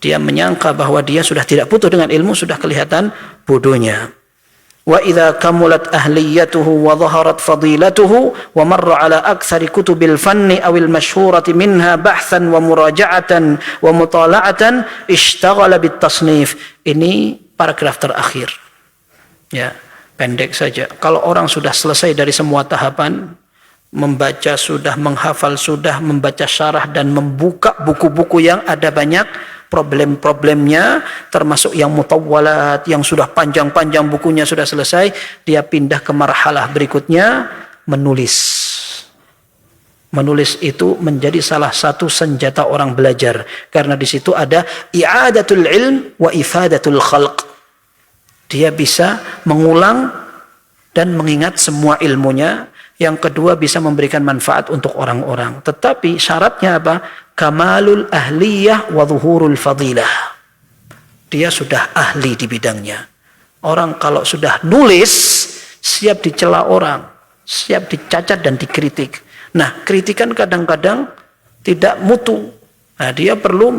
Dia menyangka bahwa dia sudah tidak butuh dengan ilmu, sudah kelihatan bodohnya. Wa idza kamulat ahliyatuhu wa dhaharat fadilatuhu wa marra ala aktsari kutubil fanni awil masyhurati minha bahthan wa muraja'atan wa mutala'atan ishtaghala bit tasnif. Ini paragraf terakhir. Ya, pendek saja. Kalau orang sudah selesai dari semua tahapan, membaca sudah, menghafal sudah, membaca syarah dan membuka buku-buku yang ada banyak problem-problemnya, termasuk yang mutawwalat, yang sudah panjang-panjang bukunya sudah selesai, dia pindah ke marhalah berikutnya, menulis. Menulis itu menjadi salah satu senjata orang belajar, karena di situ ada i'adatul ilm wa ifadatul khalq. Dia bisa mengulang dan mengingat semua ilmunya. Yang kedua, bisa memberikan manfaat untuk orang-orang. Tetapi syaratnya apa? Kamalul ahliyah wa zuhurul fadilah. Dia sudah ahli di bidangnya. Orang kalau sudah nulis, siap dicela orang, siap dicacat dan dikritik. Nah, kritikan kadang-kadang tidak mutu. Nah, dia perlu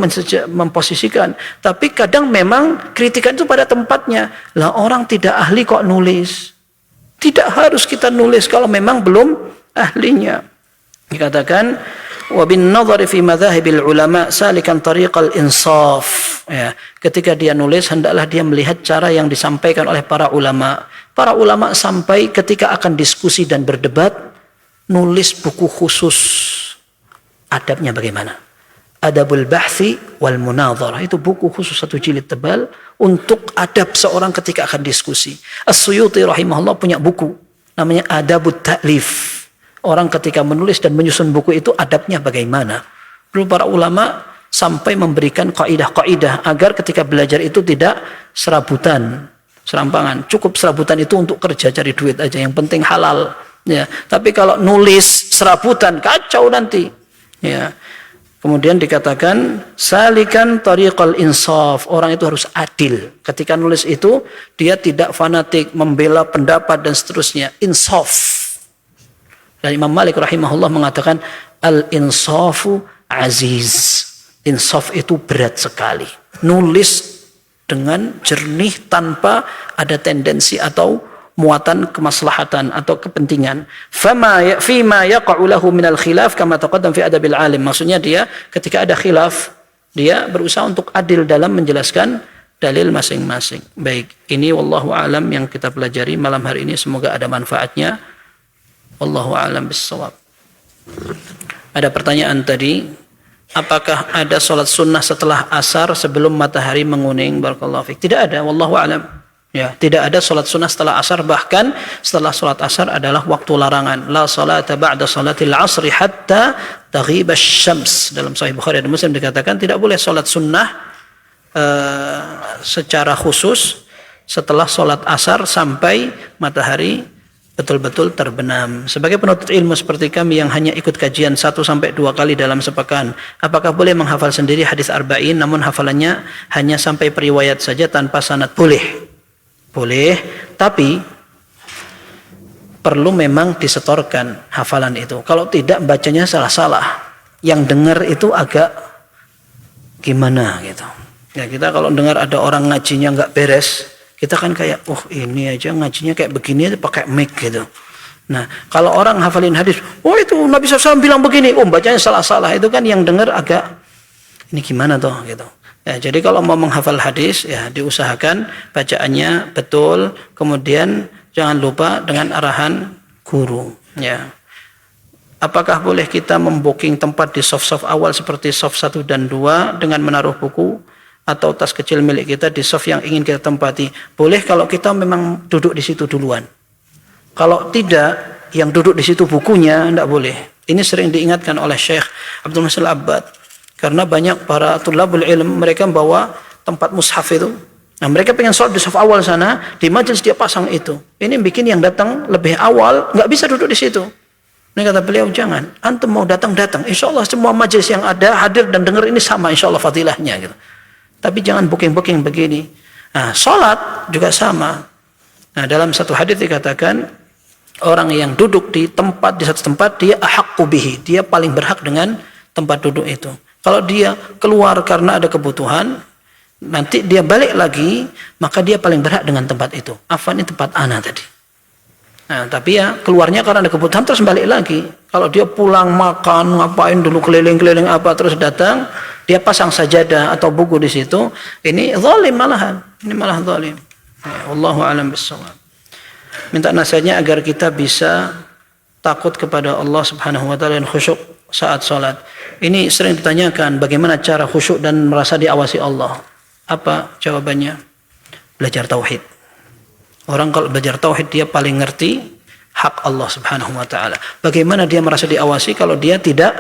memposisikan. Tapi kadang memang kritikan itu pada tempatnya. Lah, orang tidak ahli kok nulis. Tidak harus kita nulis kalau memang belum ahlinya. Dikatakan wa bin nadhari fi madhahibil ulama salikan tariqal insaf. Ya, ketika dia nulis hendaklah dia melihat cara yang disampaikan oleh para ulama. Para ulama sampai ketika akan diskusi dan berdebat nulis buku khusus adabnya bagaimana. Adabul Bahthi wal Munadharah. Itu buku khusus 1 jilid tebal untuk adab seorang ketika akan diskusi. As-Suyuti rahimahullah punya buku namanya Adabut Ta'lif. Orang ketika menulis dan menyusun buku itu adabnya bagaimana. Dulu para ulama sampai memberikan kaidah-kaidah agar ketika belajar itu tidak serabutan, serampangan. Cukup serabutan itu untuk kerja cari duit aja, yang penting halal. Ya, tapi kalau nulis serabutan kacau nanti. Ya. Kemudian dikatakan salikan tariqal insaf. Orang itu harus adil. Ketika nulis itu dia tidak fanatik, membela pendapat dan seterusnya. Insaf. Dan Imam Malik rahimahullah mengatakan al-insafu aziz. Insaf itu berat sekali. Nulis dengan jernih tanpa ada tendensi atau muatan kemaslahatan atau kepentingan. Fima yaqa'u lahu minal khilaf kama taqaddam fi adabil alim. Maksudnya dia ketika ada khilaf, dia berusaha untuk adil dalam menjelaskan dalil masing-masing. Baik, ini wallahu alam yang kita pelajari malam hari ini, semoga ada manfaatnya. Wallahu alam bissawab. Ada pertanyaan tadi, apakah ada sholat sunnah setelah asar sebelum matahari menguning? Barakallahu fiik. Tidak ada, wallahu alam. Ya, tidak ada sholat sunnah setelah asar, bahkan setelah sholat asar adalah waktu larangan. La salata ba'da salatil asri hatta taghiba syams. Dalam Sahih Bukhari dan Muslim dikatakan tidak boleh sholat sunnah secara khusus setelah sholat asar sampai matahari betul-betul terbenam. Sebagai penuntut ilmu seperti kami yang hanya ikut kajian 1-2 kali dalam sepekan, apakah boleh menghafal sendiri hadis arba'in namun hafalannya hanya sampai periwayat saja tanpa sanad? Boleh. Boleh, tapi perlu memang disetorkan hafalan itu. Kalau tidak, bacanya salah-salah. Yang dengar itu agak gimana gitu. Ya, kita kalau dengar ada orang ngajinya nggak beres, kita kan kayak, oh ini aja ngajinya kayak begini pakai mic gitu. Nah, kalau orang hafalin hadis, oh itu Nabi SAW bilang begini, oh bacanya salah-salah, itu kan yang dengar agak, ini gimana toh gitu. Ya, jadi kalau mau menghafal hadis, ya diusahakan bacaannya betul, kemudian jangan lupa dengan arahan guru. Ya. Apakah boleh kita membooking tempat di soft awal seperti soft 1 dan 2 dengan menaruh buku atau tas kecil milik kita di soft yang ingin kita tempati? Boleh kalau kita memang duduk di situ duluan. Kalau tidak, yang duduk di situ bukunya tidak boleh. Ini sering diingatkan oleh Syekh Abdul Muhsin Al-Abbad. Karena banyak para tulabul ilm, mereka bawa tempat mushaf itu. Nah, mereka pengen sholat di saf awal sana, di majelis dia pasang itu. Ini bikin yang datang lebih awal, nggak bisa duduk di situ. Ini kata beliau, jangan. Antum mau datang-datang. Insya Allah semua majelis yang ada, hadir dan dengar ini sama, insya Allah fadilahnya. Gitu. Tapi jangan booking-booking begini. Nah, sholat juga sama. Nah, dalam satu hadis dikatakan, orang yang duduk di satu tempat, dia ahaqqu bihi. Dia paling berhak dengan tempat duduk itu. Kalau dia keluar karena ada kebutuhan, nanti dia balik lagi, maka dia paling berhak dengan tempat itu. Afwan, ini tempat ana tadi. Nah, tapi ya keluarnya karena ada kebutuhan terus balik lagi. Kalau dia pulang makan, ngapain dulu keliling-keliling apa terus datang, dia pasang sajadah atau buku di situ, ini zalim malahan. Ini malah zalim. Ya, wallahu a'lam bissawab. Minta nasihatnya agar kita bisa takut kepada Allah Subhanahu wa taala dan khusyuk saat sholat. Ini sering ditanyakan bagaimana cara khusyuk dan merasa diawasi Allah. Apa jawabannya? Belajar tauhid. Orang kalau belajar tauhid dia paling ngerti hak Allah Subhanahu wa taala. Bagaimana dia merasa diawasi kalau dia tidak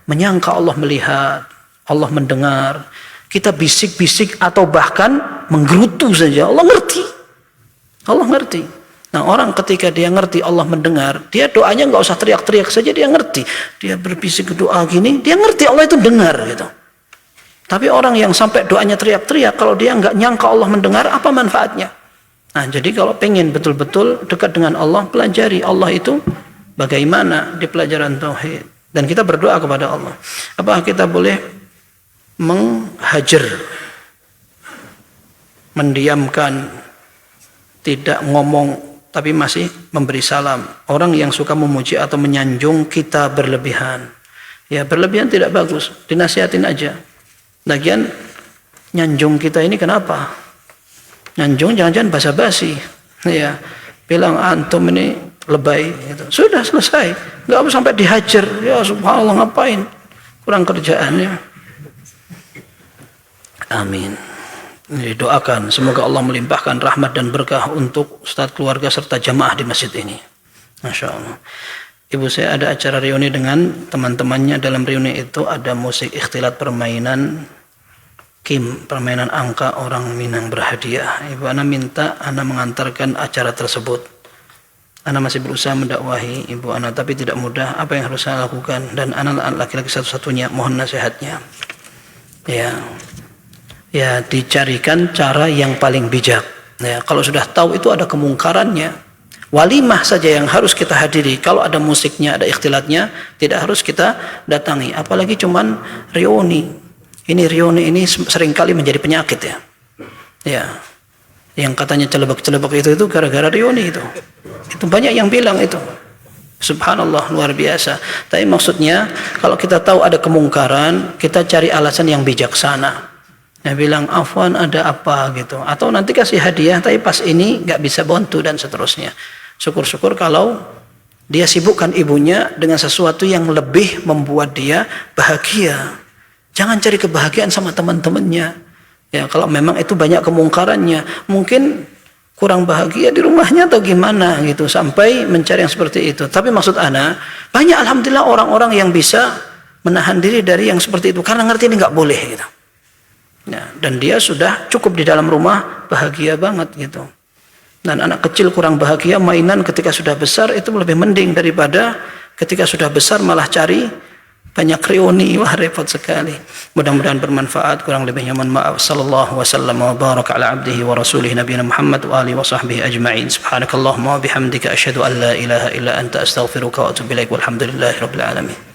menyangka Allah melihat, Allah mendengar. Kita bisik-bisik atau bahkan menggerutu saja, Allah ngerti. Allah ngerti. Nah, orang ketika dia ngerti Allah mendengar, dia doanya nggak usah teriak-teriak saja, dia ngerti. Dia berbisik doa gini, dia ngerti Allah itu dengar gitu. Tapi orang yang sampai doanya teriak-teriak, kalau dia nggak nyangka Allah mendengar, apa manfaatnya? Nah, jadi kalau pengen betul-betul dekat dengan Allah, pelajari Allah itu bagaimana di pelajaran tauhid. Dan kita berdoa kepada Allah. Apakah kita boleh menghajar, mendiamkan, tidak ngomong, tapi masih memberi salam orang yang suka memuji atau menyanjung kita berlebihan? Ya, berlebihan tidak bagus, dinasihatin aja. Lagian nyanjung kita ini kenapa? Nyanjung jangan-jangan basa-basi. Ya, bilang antum ini lebay gitu. Sudah selesai. Enggak usah sampai dihajar. Ya subhanallah, ngapain? Kurang kerjaan ya. Amin. Doakan semoga Allah melimpahkan rahmat dan berkah untuk Ustadz, keluarga serta jamaah di masjid ini. Masya Allah. Ibu, saya ada acara reuni dengan teman-temannya. Dalam reuni itu ada musik ikhtilat, permainan kim, permainan angka, orang Minang berhadiah. Ibu ana minta ana mengantarkan acara tersebut. Ana masih berusaha mendakwahi ibu ana, tapi tidak mudah. Apa yang harus saya lakukan? Dan ana laki-laki satu-satunya, mohon nasihatnya. Ya dicarikan cara yang paling bijak. Ya, kalau sudah tahu itu ada kemungkarannya, walimah saja yang harus kita hadiri. Kalau ada musiknya, ada ikhtilatnya, tidak harus kita datangi. Apalagi cuman reuni. Reuni ini seringkali menjadi penyakit ya. Ya. Yang katanya celebek-celebek itu gara-gara reuni itu. Itu banyak yang bilang itu. Subhanallah, luar biasa. Tapi maksudnya kalau kita tahu ada kemungkaran, kita cari alasan yang bijaksana. Dia bilang afwan ada apa gitu, atau nanti kasih hadiah tapi pas ini nggak bisa bantu dan seterusnya. Syukur-syukur kalau dia sibukkan ibunya dengan sesuatu yang lebih membuat dia bahagia. Jangan cari kebahagiaan sama teman-temannya. Ya, kalau memang itu banyak kemungkarannya, mungkin kurang bahagia di rumahnya atau gimana gitu, sampai mencari yang seperti itu. Tapi maksud ana, banyak alhamdulillah orang-orang yang bisa menahan diri dari yang seperti itu karena ngerti ini nggak boleh gitu. Ya, dan dia sudah cukup di dalam rumah bahagia banget gitu. Dan anak kecil kurang bahagia mainan ketika sudah besar itu lebih mending daripada ketika sudah besar malah cari banyak reuni. Wah, repot sekali. Mudah-mudahan bermanfaat. Kurang lebihnya mohon maaf. Sallallahu wasallam wa baraka ala abdihi wa rasulih nabiyina Muhammad wa alihi wa sahbihi ajma'in. Subhanakallahumma wa bihamdika asyhadu an la ilaha illa anta astaghfiruka wa atubu ilaik. Walhamdulillahi rabbil alamin.